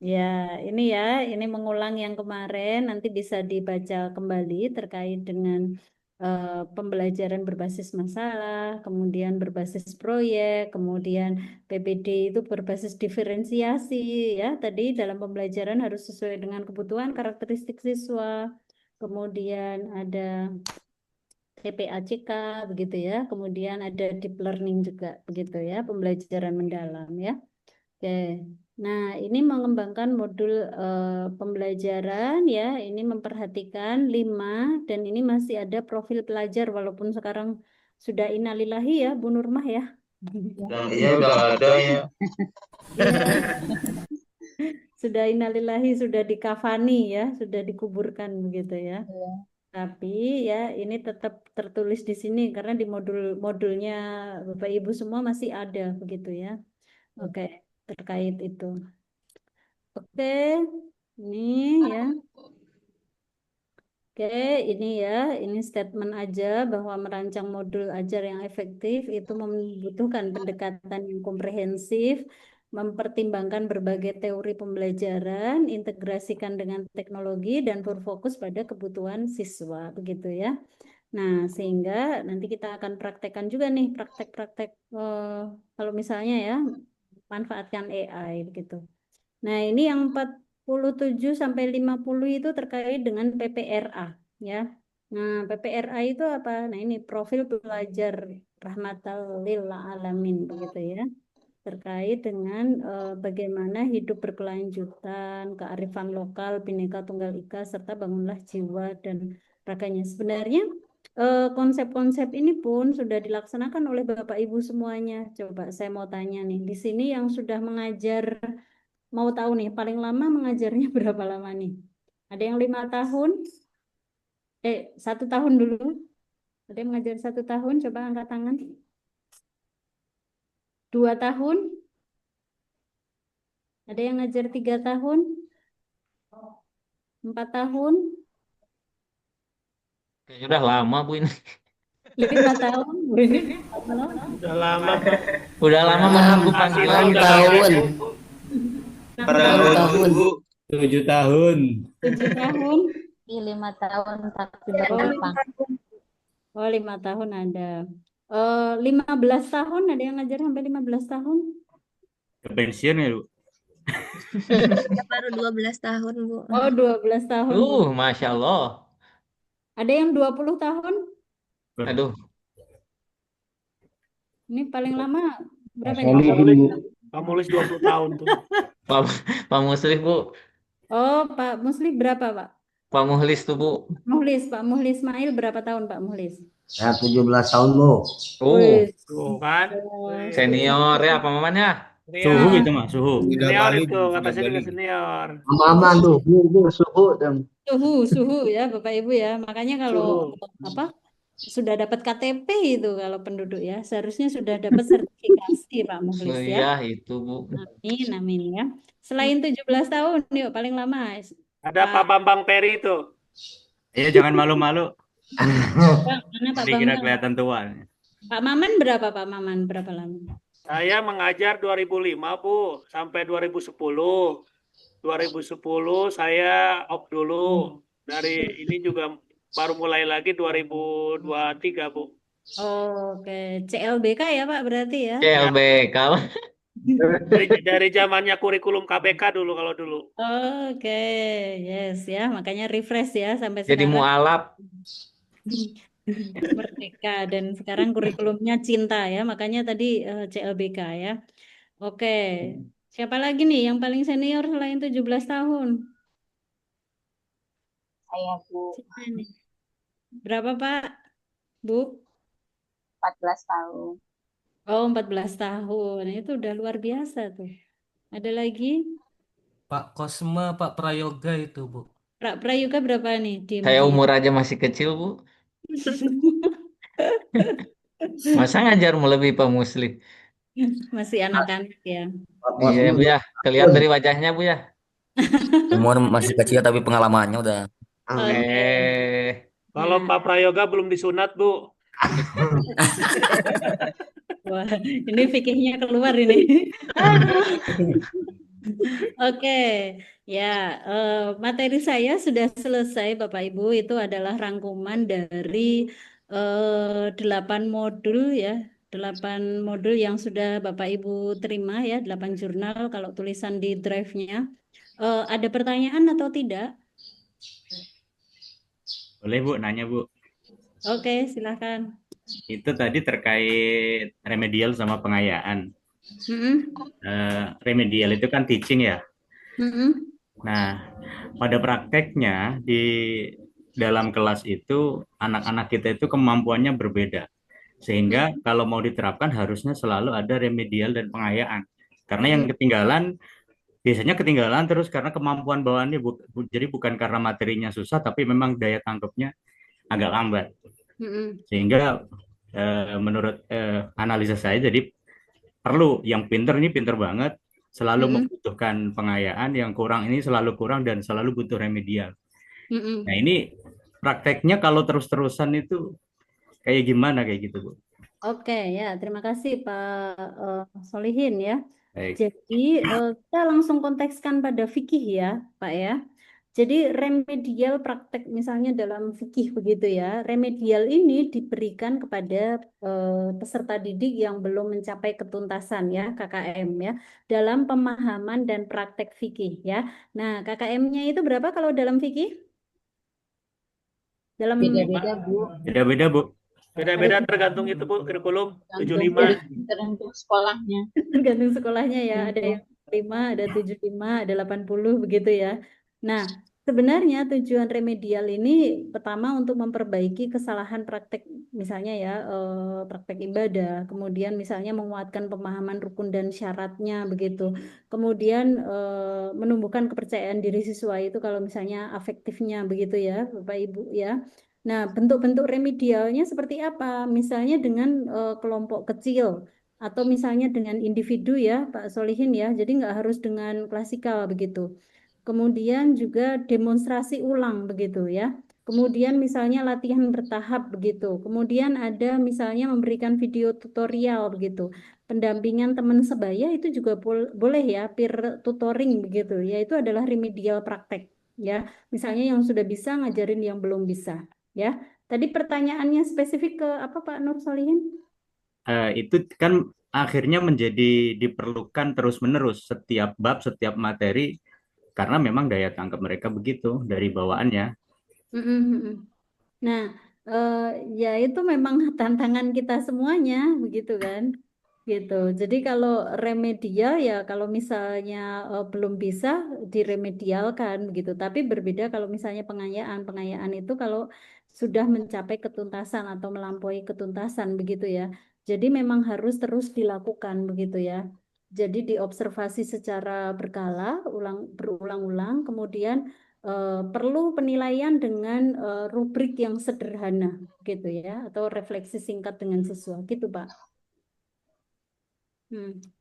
Ya, ini mengulang yang kemarin, nanti bisa dibaca kembali terkait dengan pembelajaran berbasis masalah, kemudian berbasis proyek, kemudian PPD itu berbasis diferensiasi ya. Tadi dalam pembelajaran harus sesuai dengan kebutuhan karakteristik siswa. Kemudian ada TPACK begitu ya. Kemudian ada deep learning juga begitu ya, pembelajaran mendalam ya. Oke. Nah, ini mengembangkan modul pembelajaran ya. Ini memperhatikan 5 dan ini masih ada profil pelajar walaupun sekarang sudah innalillahi ya, Bu Nurmah ya. Yang iya udah nggak ada ya. Iya. Sudah innalillahi, sudah dikafani ya, sudah dikuburkan begitu ya. Tapi ya ini tetap tertulis di sini karena di modulnya Bapak Ibu semua masih ada begitu ya. Oke, terkait itu. Oke, ini ya. Oke, ini ya, ini statement aja bahwa merancang modul ajar yang efektif itu membutuhkan pendekatan yang komprehensif, mempertimbangkan berbagai teori pembelajaran, integrasikan dengan teknologi, dan berfokus pada kebutuhan siswa, begitu ya. Nah, sehingga nanti kita akan praktekkan juga nih, praktek-praktek kalau misalnya ya, manfaatkan AI, begitu. Nah, ini yang 47 sampai 50 itu terkait dengan PPRA ya. Nah, PPRA itu apa? Nah, ini profil pelajar rahmatal lil alamin begitu ya. Terkait dengan bagaimana hidup berkelanjutan, kearifan lokal, Bhinneka Tunggal Ika serta bangunlah jiwa dan raganya. Sebenarnya konsep-konsep ini pun sudah dilaksanakan oleh Bapak Ibu semuanya. Coba saya mau tanya nih, di sini yang sudah mengajar mau tahu nih, paling lama mengajarnya berapa lama nih? Ada yang 5 tahun? 1 tahun dulu. Ada yang mengajar 1 tahun? Coba angkat tangan. 2 tahun? Ada yang ngajar 3 tahun? 4 tahun? Kayaknya udah lama Bu ini. 5 tahun? Udah lama, Pak. Udah lama menunggu panggilan. 6 tahun. 6 tahun, Bu. 7 tahun. 7 tahun? 5 tahun tapi baru Jepang. Oh, 5 tahun ada. 15 tahun ada yang ngajar sampai 15 tahun? Ke pensiun ya, Bu? Baru 12 tahun, Bu. Oh, 12 tahun. Masya Allah. Ada yang 20 tahun? Aduh. Ini paling lama berapa Pak Mulis 20 tahun tuh. Pak Muslih, Bu. Oh, Pak Muslih berapa, Pak? Pak Muhlis tuh, Bu. Pak Muhlis Ismail berapa tahun, Pak Muhlis? Ya, 17 tahun, Bu. Tuh kan. Senior ya, Pak Maman ya. Suhu itu mah, suhu. Senior itu, kata saya juga senior. Aman tuh, Bu, suhu dan Suhu ya, Bapak Ibu ya. Makanya kalau sudah dapat KTP itu kalau penduduk ya, seharusnya sudah dapat sertifikasi Pak Muhlis ya. Iya, itu Bu. Amin ya. Selain 17 tahun, yuk paling lama. Ada Pak Bambang Peri itu. Iya, jangan malu-malu. Mana Pak Dikira Bambang? kelihatan tua. Pak Maman berapa, Pak Maman? Berapa lama? Saya mengajar 2005, Bu, sampai 2010. 2010 saya off dulu. Dari ini juga baru mulai lagi 2023, Bu. Oke, CLBK ya Pak berarti ya? CLBK. Dari zamannya kurikulum KBK dulu kalau dulu. Oke, yes ya, makanya refresh ya sampai Jadi sekarang. mualaf. Merdeka dan sekarang kurikulumnya cinta ya, makanya tadi CLBK ya. Oke, siapa lagi nih yang paling senior selain 17 tahun? Saya, Bu. Siapa nih? Berapa Pak? Bu? 14 tahun. Oh, 14 tahun. Itu udah luar biasa tuh. Ada lagi? Pak Kosma, Pak Prayoga itu, Bu. Pak Prayoga berapa nih di Saya modul umur aja masih kecil, Bu. Masa ngajar melebihi Pak Muslih? Masih anak-anak ya. Iya, Bu ya. Kelihatan dari wajahnya, Bu ya. Umur masih kecil tapi pengalamannya udah. Kalau Pak Prayoga belum disunat, Bu. Wah, ini fikihnya keluar ini. Oke, ya materi saya sudah selesai Bapak Ibu. Itu adalah rangkuman dari 8 modul ya, 8 modul yang sudah Bapak Ibu terima ya, 8 jurnal kalau tulisan di drive-nya. Ada pertanyaan atau tidak? Boleh, Bu, nanya, Bu. Oke, silakan. Itu tadi terkait remedial sama pengayaan. Remedial itu kan teaching ya. Nah, pada prakteknya di dalam kelas itu anak-anak kita itu kemampuannya berbeda. Sehingga kalau mau diterapkan harusnya selalu ada remedial dan pengayaan. Karena yang ketinggalan biasanya ketinggalan terus karena kemampuan bawaannya jadi bukan karena materinya susah tapi memang daya tangkapnya agak lambat. Sehingga menurut analisa saya jadi perlu yang pinter ini pinter banget selalu membutuhkan pengayaan, yang kurang ini selalu kurang dan selalu butuh remedial. Nah, ini prakteknya kalau terus-terusan itu kayak gimana kayak gitu, Bu? Oke, ya, terima kasih Pak Solihin ya. Baik. Jadi kita langsung kontekskan pada fikih ya, Pak ya. Jadi remedial praktek misalnya dalam fikih begitu ya. Remedial ini diberikan kepada peserta didik yang belum mencapai ketuntasan ya, KKM ya, dalam pemahaman dan praktek fikih ya. Nah, KKM-nya itu berapa kalau dalam fikih? Dalam Beda-beda, Bu. Beda-beda, Bu. Beda-beda tergantung itu Bu, kurikulum 75. Tergantung sekolahnya. Tergantung sekolahnya ya, ada yang 5, ada 75, ada 80 begitu ya. Nah, sebenarnya tujuan remedial ini pertama untuk memperbaiki kesalahan praktek misalnya ya, praktek ibadah, kemudian misalnya menguatkan pemahaman rukun dan syaratnya begitu. Kemudian menumbuhkan kepercayaan diri siswa itu kalau misalnya afektifnya begitu ya, Bapak Ibu ya. Nah, bentuk-bentuk remedialnya seperti apa? Misalnya dengan kelompok kecil atau misalnya dengan individu ya, Pak Solihin ya. Jadi nggak harus dengan klasikal begitu. Kemudian juga demonstrasi ulang begitu ya. Kemudian misalnya latihan bertahap begitu. Kemudian ada misalnya memberikan video tutorial begitu. Pendampingan teman sebaya itu juga boleh ya, peer tutoring begitu. Ya itu adalah remedial praktek ya. Misalnya yang sudah bisa ngajarin yang belum bisa ya. Tadi pertanyaannya spesifik ke apa Pak Nur Solihin? Itu kan akhirnya menjadi diperlukan terus-menerus setiap bab, setiap materi karena memang daya tangkap mereka begitu dari bawaannya. Nah, ya itu memang tantangan kita semuanya begitu kan, gitu. Jadi kalau remedial ya kalau misalnya belum bisa diremedialkan begitu. Tapi berbeda kalau misalnya pengayaan itu kalau sudah mencapai ketuntasan atau melampaui ketuntasan begitu ya. Jadi memang harus terus dilakukan begitu ya. Jadi diobservasi secara berkala, berulang-ulang, kemudian perlu penilaian dengan rubrik yang sederhana gitu ya, atau refleksi singkat dengan siswa gitu Pak.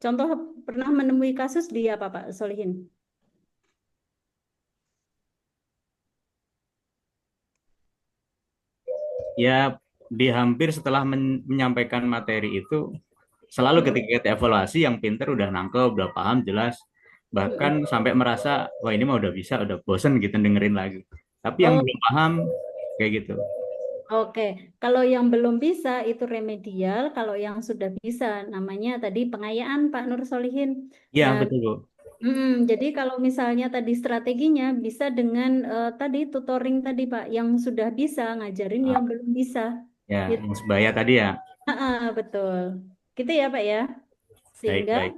Contoh pernah menemui kasus di apa Pak Solihin? Ya, di hampir setelah menyampaikan materi itu selalu ketika kita evaluasi yang pinter udah nangkep, udah paham jelas, bahkan sampai merasa wah ini mah udah bisa, udah bosen gitu dengerin lagi. Tapi yang belum paham kayak gitu. Oke, kalau yang belum bisa itu remedial, kalau yang sudah bisa namanya tadi pengayaan Pak Nur Solihin. Iya, Nah, betul Bu. jadi kalau misalnya tadi strateginya bisa dengan tadi tutoring tadi Pak, yang sudah bisa ngajarin yang belum bisa. Ya, Gitu. yang sebaya tadi ya. Betul. Gitu ya Pak ya. Sehingga Baik.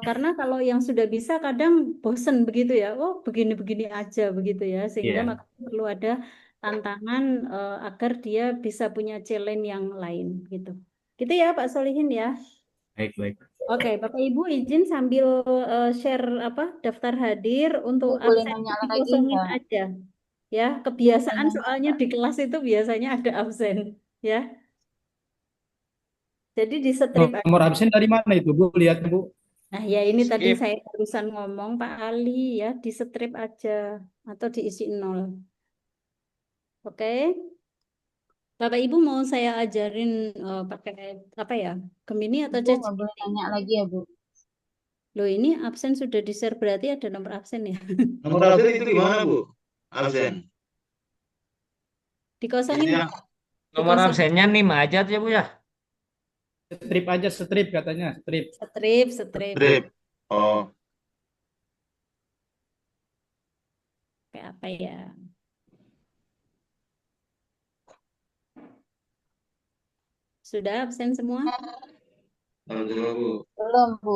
karena kalau yang sudah bisa kadang bosen begitu ya. Oh, begini-begini aja begitu ya. Sehingga Iya. maka perlu ada tantangan agar dia bisa punya challenge yang lain gitu. Gitu ya Pak Solihin ya. Baik. Oke, Bapak Ibu izin sambil share daftar hadir untuk Boleh absen nanya lagi dikosongin nggak? aja. Ya, kebiasaan soalnya di kelas itu biasanya ada absen ya. Jadi di strip aja. Nomor absen dari mana itu Bu? Lihat Bu. Nah, ya ini tadi Skip. saya barusan ngomong Pak Ali ya, di strip aja atau diisi 0. Oke. Bapak Ibu mau saya ajarin pakai apa ya? Gemini atau Bu, nggak ChatGPT? boleh nanya lagi ya, Bu. Loh, ini absen sudah di-share berarti ada nomor absen ya? Nomor absen itu gimana Bu? Absen. Dikosongin. Iya. Nomor absennya 5 aja tuh ya Bu ya? Strip aja, strip katanya, strip. Strip. Oh. Kayak apa ya? Sudah absen semua? Alhamdulillah, Bu. Belum, Bu.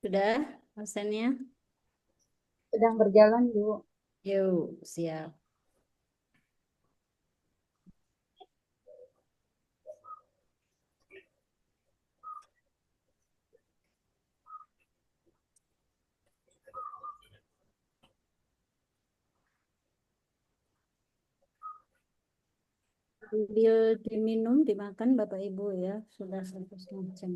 Sudah absennya? Sedang berjalan, Bu. Yuk, siap. Ambil diminum, dimakan Bapak Ibu ya. Sudah 1,5 jam.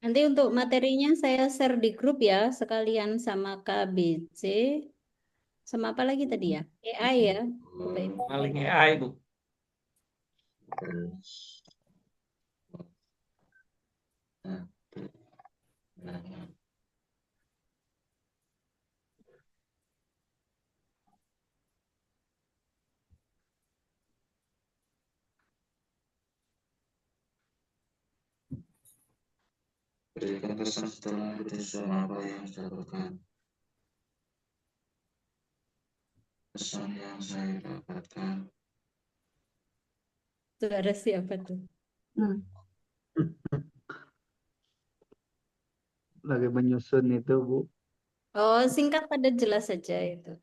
Nanti untuk materinya saya share di grup ya, sekalian sama KBC. Sama apa lagi tadi ya? AI ya, Bapak Ibu. Paling AI, Bu. Berikan kesan setelah keputusan apa yang saya lakukan. Kesan yang saya dapatkan. Suara siapa tuh? Lagi menyusun itu, Bu. Oh, singkat pada jelas saja itu.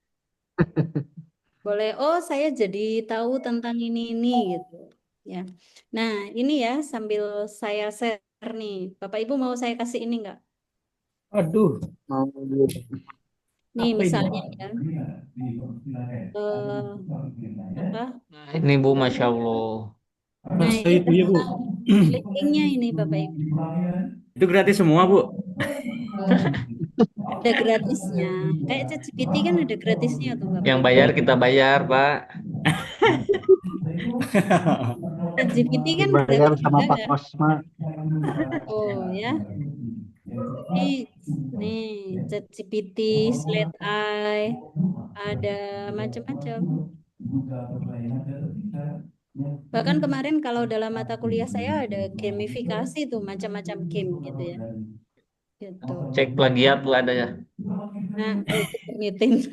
Boleh, oh saya jadi tahu tentang ini gitu. Ya. Nah, ini ya sambil saya share nih. Bapak Ibu mau saya kasih ini enggak? Aduh, Mau Nih apa ini? misalnya ya. Apa? Nah, ini Bu, Masya Allah. Nah, Masa ini itu ya, Bu? tentang linknya ini Bapak Ibu. Itu gratis semua, Bu. Ada gratisnya. Kayak ChatGPT kan ada gratisnya tuh Bapak Yang Ibu. bayar kita bayar, Pak. ChatGPT kan dibayar gratis sama juga Pak kan? Kosma. Oh ya. Nih ChatGPT, Slate Eye, ada macam-macam. Bahkan kemarin kalau dalam mata kuliah saya ada gamifikasi tuh macam-macam game gitu ya. Gitu. Cek plagiat tuh ada ya. Nah, meeting.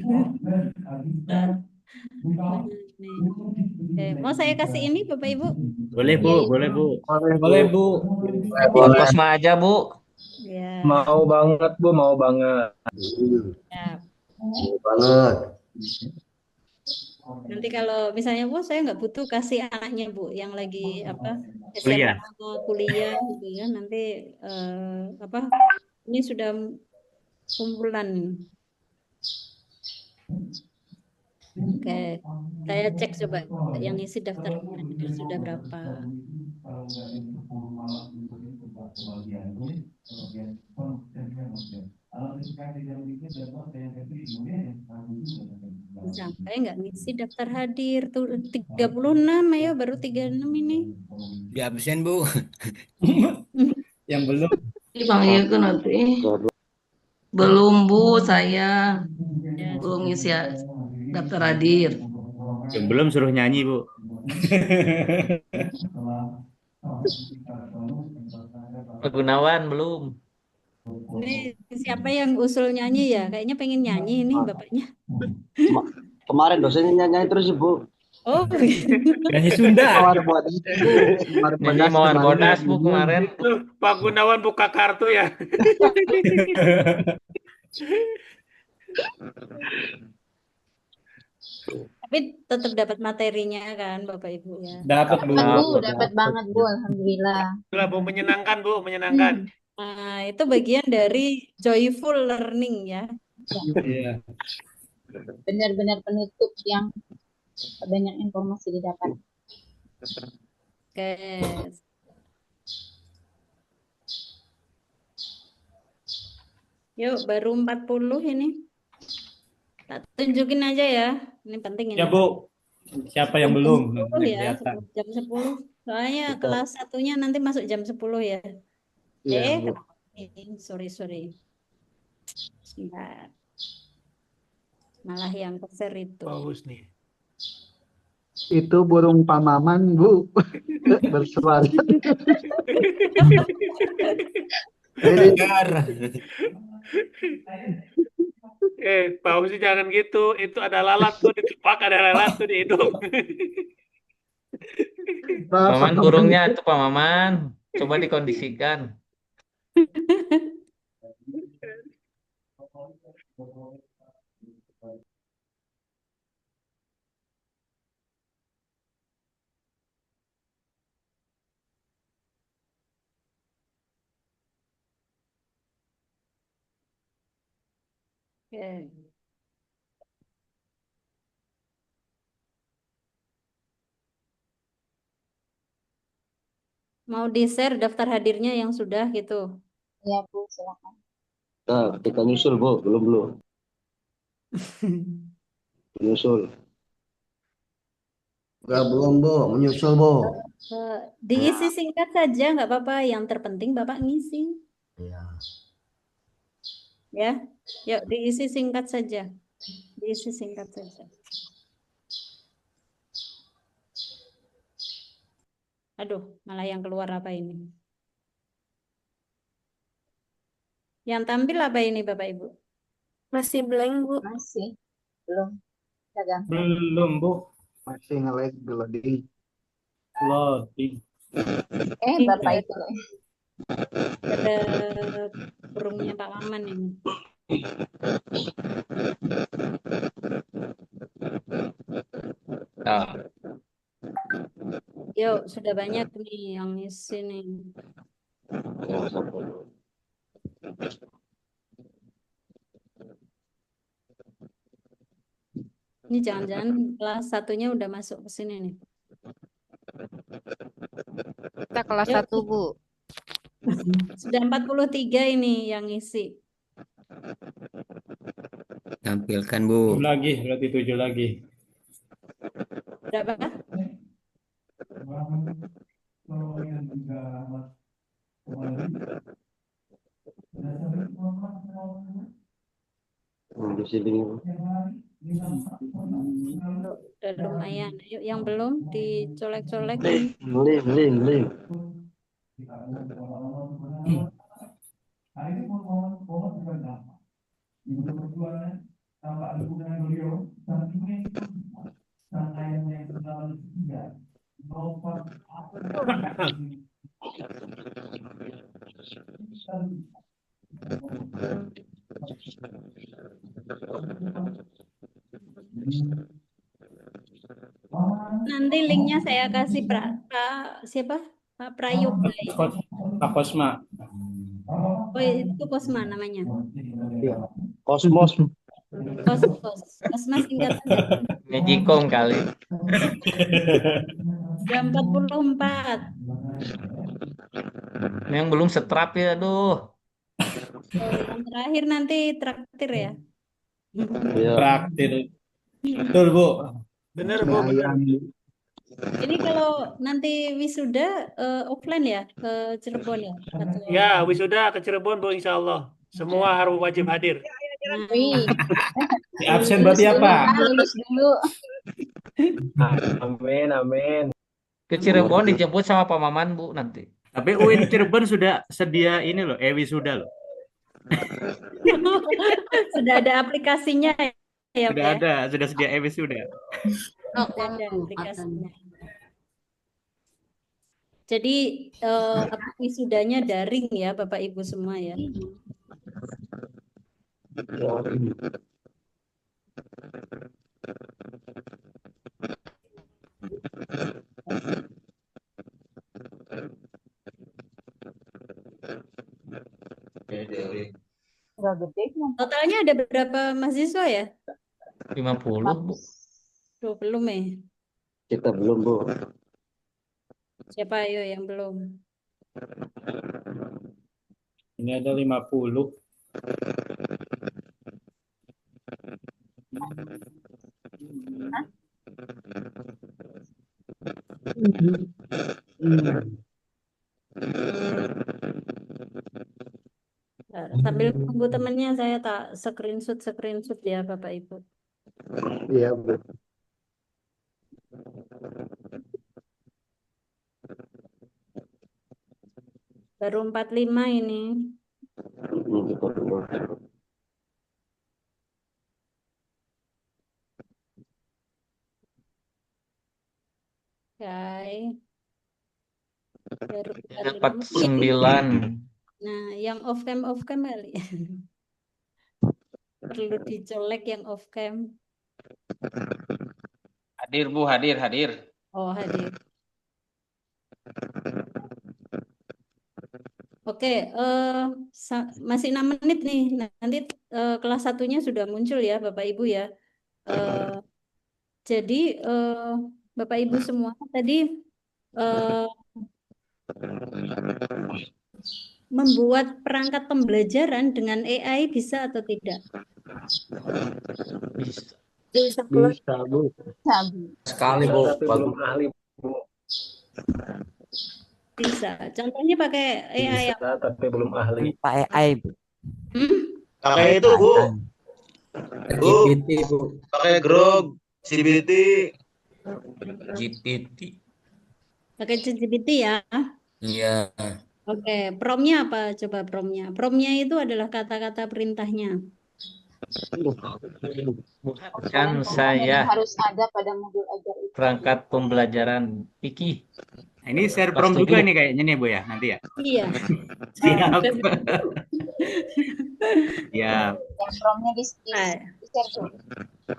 Nah, nih. Oke, mau saya kasih ini Bapak Ibu? Boleh, Bu, Ya, boleh, Bu. Boleh, Bu. Bang Kosma aja, Bu. ya. Mau banget, Bu, mau banget. Ya. Banget. Nanti kalau misalnya Bu, saya nggak butuh kasih anaknya Bu yang lagi apa Kuliah. SMA kuliah gitu ya. Nanti apa ini sudah kumpulan. Oke, saya cek coba yang isi daftar hadir sudah berapa. Sampai nggak ngisi daftar hadir tuh 36, ayo baru 36 ini. Di absen, Bu. Yang belum. Dipanggil ke nanti. Belum, Bu, saya belum ngisi daftar hadir. Yang belum suruh nyanyi, Bu. Pak Gunawan belum. Ini siapa yang usul nyanyi ya? Kayaknya pengen nyanyi ini bapaknya. Kemarin dosennya nyanyi terus, Ibu. Oh, Nyanyi Sunda. Nyanyi Mawar Bodas, Bu, kemarin. Pak Gunawan buka kartu ya. tapi Tapi tetap dapat materinya kan Bapak Ibu ya. Dapat Bu. Dapat Bu, dapat banget Bu, alhamdulillah. Alhamdulillah, Bu, menyenangkan, Bu, menyenangkan. Nah, itu bagian dari joyful learning ya. Iya. Benar-benar penutup yang banyak informasi didapat. Oke. Yuk, baru 40 ini. Tak tunjukin aja ya. Ini penting ini. Ya Bu, siapa yang belum? Jam 10 Nanti ya, kelihatan. jam 10. Soalnya kelas satunya nanti masuk jam 10 ya. Iya, Bu. Sorry. Sebentar. Malah yang keser itu. Bagus nih. Itu burung pamaman, Bu. Bersuara. Pak Fauzi jangan gitu. Itu ada lalat tuh di tepak, ada lalat tuh di hidung. Maman burungnya itu Pak Maman. Coba dikondisikan. Oke. Mau di-share daftar hadirnya yang sudah gitu. Ya Bu, silakan. Nah, kita nyusul, Bu. Belum. Nyusul. Enggak, belum Bu, menyusul Bu. Diisi singkat saja, nggak apa-apa. Yang terpenting Bapak ngisi. Iya. Ya, yuk diisi singkat saja. Diisi singkat saja. Aduh, malah yang keluar apa ini? Yang tampil apa ini Bapak Ibu? Masih blank, Bu. Masih. Belum. Dagang. Belum Bu. Masih nge-lag loading. Loading. Bapak itu. Ada burungnya Pak Maman ini. Nah, Yuk, sudah banyak nih yang ngisi nih. Ini jangan-jangan kelas satunya udah masuk ke sini nih. Kita kelas Yuk. 1, Bu. Sudah 43 ini yang ngisi. Tampilkan Bu. 7 lagi, berarti 7 lagi. Berapa? Di sini. Udah lumayan. Yuk, yang belum dicolek-colek. Beli. Nanti linknya saya kasih siapa? Pak Prayoga. Pak Kosma. Oh, itu Kosma namanya. Kosmos. Kosma singkatan. Magicom kali. Jam 44. Yang belum setrap ya, aduh. Yang terakhir nanti traktir ya. Traktir. Betul Bu. Bener Bu, bener. Ini kalau nanti wisuda offline ya ke Cirebon ya? Ya, wisuda ke Cirebon Bu, insya Allah. Semua harus wajib hadir. Di absen berarti apa? Lulus dulu. Amin. Ke Cirebon dijemput sama Pak Maman Bu nanti. Tapi UIN Cirebon sudah sedia ini loh, wisuda loh. Sudah ada aplikasinya ya? Sudah ada, sudah sedia wisuda. Sudah ada aplikasinya. Jadi wisudanya daring ya Bapak Ibu semua ya. Totalnya ada berapa mahasiswa ya? 50, Bu. Tuh, belum ya? Kita belum, Bu. Siapa ayo yang belum? Ini ada 50. Sambil tunggu temennya saya tak screenshot ya Bapak Ibu. Iya, Bu. Baru 45 ini. Oke. Baru 49. Nah, yang off cam kali. Perlu dicolek yang off cam. Hadir, Bu, hadir. Oh, hadir. Oke, masih 6 menit nih. Nanti kelas satunya sudah muncul ya, Bapak Ibu ya. Jadi Bapak Ibu semua tadi membuat perangkat pembelajaran dengan AI bisa atau tidak? Bisa, Bu. Sekali, Bu. Tapi belum ahli, Bu. Bisa. Contohnya pakai AI Bisa, tapi belum ahli. Pak AI, Bu. Pakai itu, Bu. GPT, Bu. Pakai Grok, CBT. GPT. Pakai ChatGPT ya. Iya. Oke, promnya apa? Coba promnya. Promnya itu adalah kata-kata perintahnya. Kan saya harus ada pada modul ajar itu. perangkat pembelajaran Piki. Nah, ini share prom Kelas juga 7. nih kayaknya nih Bu ya, nanti ya. Iya. Siap. Ya. Yang promnya di share tuh.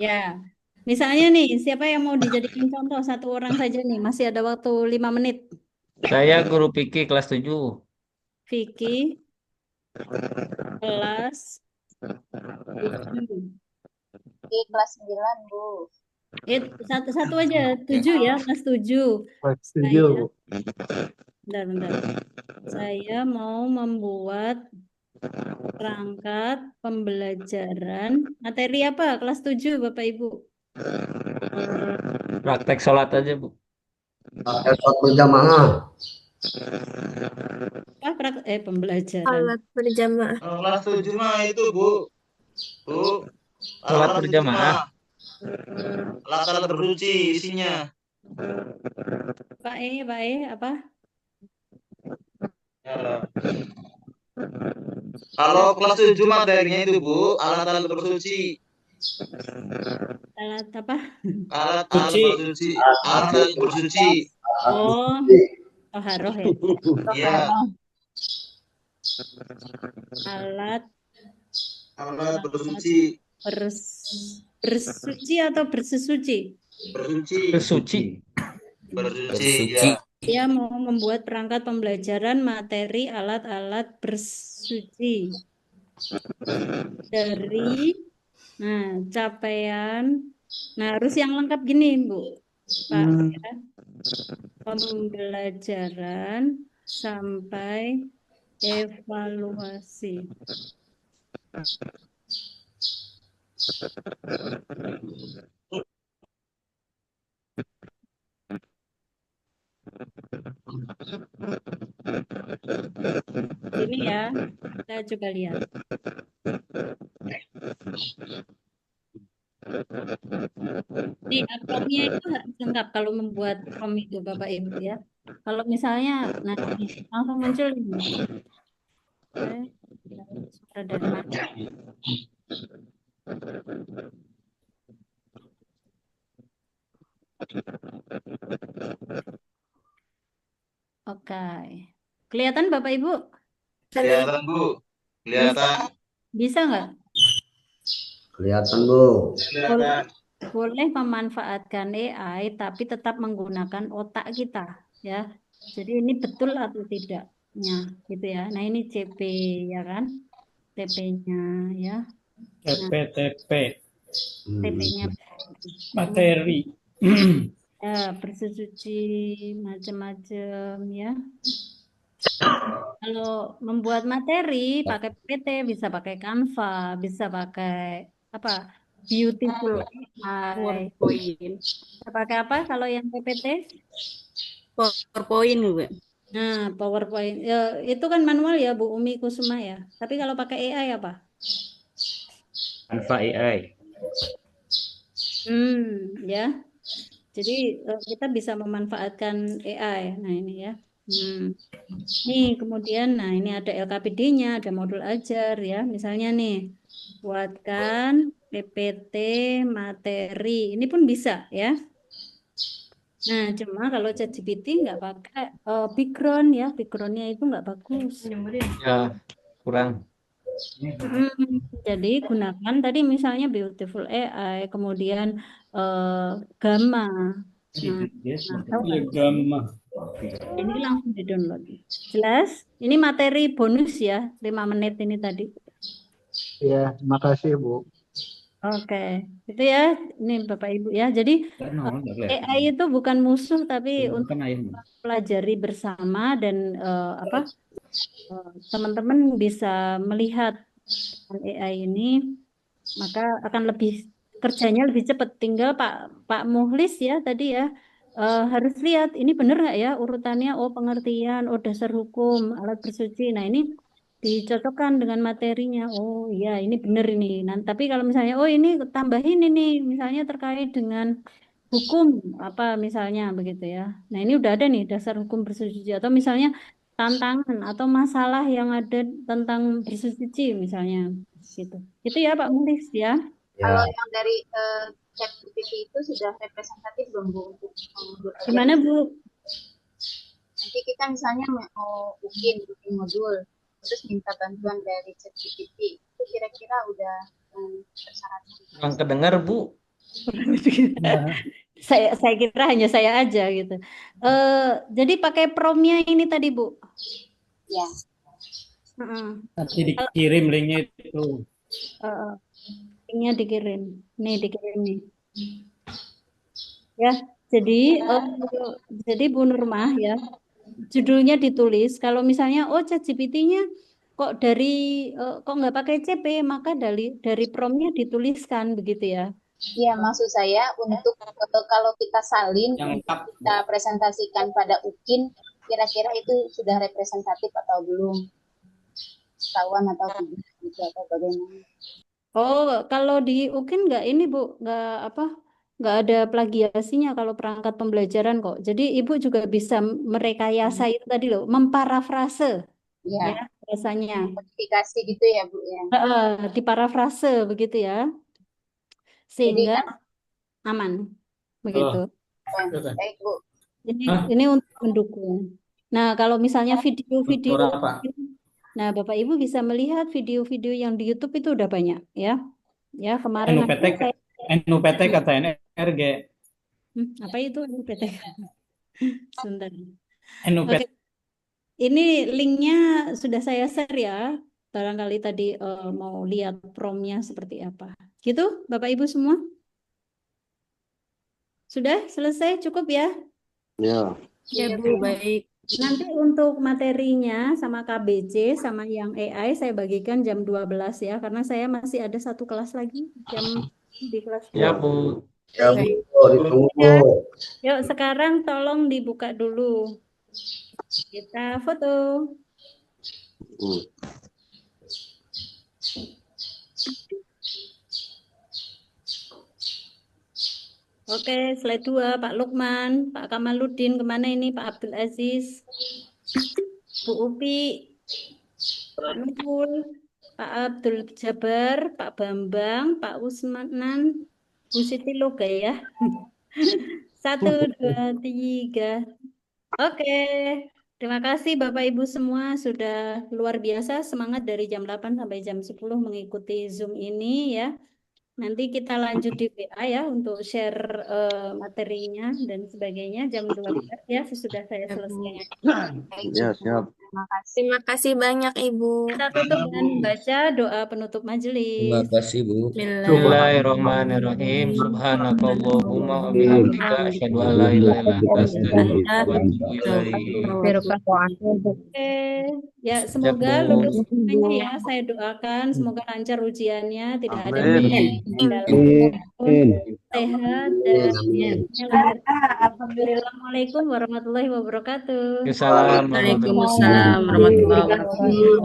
Ya. Misalnya nih, siapa yang mau dijadikan contoh? Satu orang saja nih. Masih ada waktu 5 menit. Saya guru Piki kelas 7. Vicky, kelas 7. Di kelas 9, Bu. Satu aja, 7 ya, kelas 7. Kelas 7. Bentar. Saya mau membuat perangkat pembelajaran materi apa? Kelas 7, Bapak Ibu. Praktek sholat aja, Bu. Sholat berjamaah. Pembelajaran. Alat berjamaah. Kelas 7 mah itu, Bu. Bu. Sholat berjamaah. Alat-alat bersuci isinya. Pak apa? Kalau kelas 7 materinya itu, Bu, alat-alat bersuci. Alat apa? Alat-alat bersuci. Alat bersuci. Oh, toharoh ya. Iya. Alat bersuci. Bersuci atau bersesuci? Bersuci. Ya. Dia mau membuat perangkat pembelajaran materi alat-alat bersuci dari capaian. Nah, harus yang lengkap gini, Bu. Pak, ya. Pembelajaran sampai evaluasi. Ini ya, kita coba lihat. Di promnya itu harus lengkap kalau membuat prom itu Bapak Ibu ya. Kalau misalnya nanti langsung muncul ini. Suara Dharma. Oke. Kelihatan Bapak Ibu? Kelihatan, Bu. Kelihatan. Bisa nggak? Kelihatan, Bu. Boleh memanfaatkan AI tapi tetap menggunakan otak kita ya. Jadi ini betul atau tidaknya gitu ya. Nah ini CP ya kan. TP-nya ya. Nah, TP TP-nya materi. ya, bersuci macam-macam ya. Kalau membuat materi pakai PPT, bisa pakai Canva, bisa pakai apa? Beautiful AI. PowerPoint. Bisa pakai apa kalau yang PPT? PowerPoint juga. Nah, PowerPoint. Ya, itu kan manual ya, Bu Umi Kusuma ya. Tapi kalau pakai AI apa? Canva AI. Ya. Jadi kita bisa memanfaatkan AI. Nah, ini ya. Nih, kemudian nah ini ada LKPD-nya, ada modul ajar ya. Misalnya nih, buatkan PPT materi. Ini pun bisa ya. Nah, cuma kalau ChatGPT nggak pakai background ya, backgroundnya itu nggak bagus. Ya, kurang. Jadi gunakan tadi misalnya Beautiful AI, kemudian Gamma. Nah, tahu nggak? Gamma. Ini langsung di-download. Jelas? Ini materi bonus ya, 5 menit ini tadi. Ya, makasih Bu. Oke, itu ya, ini Bapak Ibu ya. Jadi AI itu bukan musuh, tapi untuk pelajari bersama dan teman-teman bisa melihat AI ini, maka akan lebih kerjanya lebih cepat. Tinggal Pak Muhlis ya tadi ya harus lihat ini benar nggak ya urutannya. Oh pengertian, oh dasar hukum, alat bersuci. Nah ini dicocokkan dengan materinya. Oh iya ini benar ini. Nah, tapi kalau misalnya oh ini tambahin ini misalnya terkait dengan hukum apa misalnya begitu ya. Nah ini udah ada nih dasar hukum bersuci atau misalnya tantangan atau masalah yang ada tentang bersuci misalnya gitu. Itu ya Pak Mulis ya. Kalau yang dari ChatGPT itu sudah representatif belum Bu untuk modul aja? Gimana Bu? Nanti kita misalnya mau bikin modul, terus minta bantuan dari ChatGPT, itu kira-kira udah persyaratan? Yang kedengar Bu. Saya kira hanya saya aja gitu. Jadi pakai promnya ini tadi Bu. Ya. Nanti dikirim linknya itu. Linknya dikirim. Nih dikirim nih. Ya, jadi Bu Nurmah ya. Judulnya ditulis. Kalau misalnya ChatGPT-nya kok kok nggak pakai CP, maka dari promnya dituliskan begitu ya. Iya, maksud saya untuk kalau kita salin, kita presentasikan pada UKIN, kira-kira itu sudah representatif atau belum? Ketahuan atau tidak gitu atau bagaimana? Oh, kalau di UKIN nggak ini Bu, nggak ada plagiasinya kalau perangkat pembelajaran kok. Jadi Ibu juga bisa merekayasa itu tadi loh, memparafrase. Ya, biasanya. Modifikasi gitu ya Bu ya. Diparafrase begitu ya. Sehingga aman begitu. Baik Bu. Ini untuk mendukung. Nah, kalau misalnya video-video, nah Bapak Ibu bisa melihat video-video yang di YouTube itu udah banyak ya. Ya kemarin NUPT kata NRG. Apa itu NUPT? Sebentar. NUPT. Oke. Ini linknya sudah saya share ya. Barangkali tadi mau lihat promnya seperti apa. Gitu Bapak Ibu semua? Sudah selesai cukup ya? Ya. Ya Bu, baik. Nanti untuk materinya sama KBC sama yang AI saya bagikan jam 12 ya. Karena saya masih ada satu kelas lagi di kelas 2. Ya Bu. Ya Bu, ditunggu. Yuk sekarang tolong dibuka dulu. Kita foto. Oke, slide 2, Pak Lukman, Pak Kamaluddin, kemana ini? Pak Abdul Aziz, Bu Upi, Pak Nurul, Pak Abdul Jabar, Pak Bambang, Pak Usmanan, Bu Siti Loga ya. 1, 2, 3. Oke, terima kasih Bapak Ibu semua sudah luar biasa semangat dari jam 8 sampai jam 10 mengikuti Zoom ini ya. Nanti kita lanjut di WA ya untuk share materinya dan sebagainya jam 12 ya sesudah saya selesai. Ya, siap. Terima kasih. Terima kasih banyak Ibu. Kita tutup dengan membaca doa penutup Terima majelis. kasih Bu. Bismillahirrahmanirrahim. Subhanakallahumma wa bihamdika asyhadu an la ilaha illa anta astaghfiruka wa atubu ilaik. Oke, ya semoga lulus semuanya ya. Saya doakan semoga lancar ujiannya, tidak ada sehat dan Alhamdulillahirrahmanirrahim. Warahmatullahi wabarakatuh. Assalamualaikum Waalaikumsalam warahmatullahi wabarakatuh.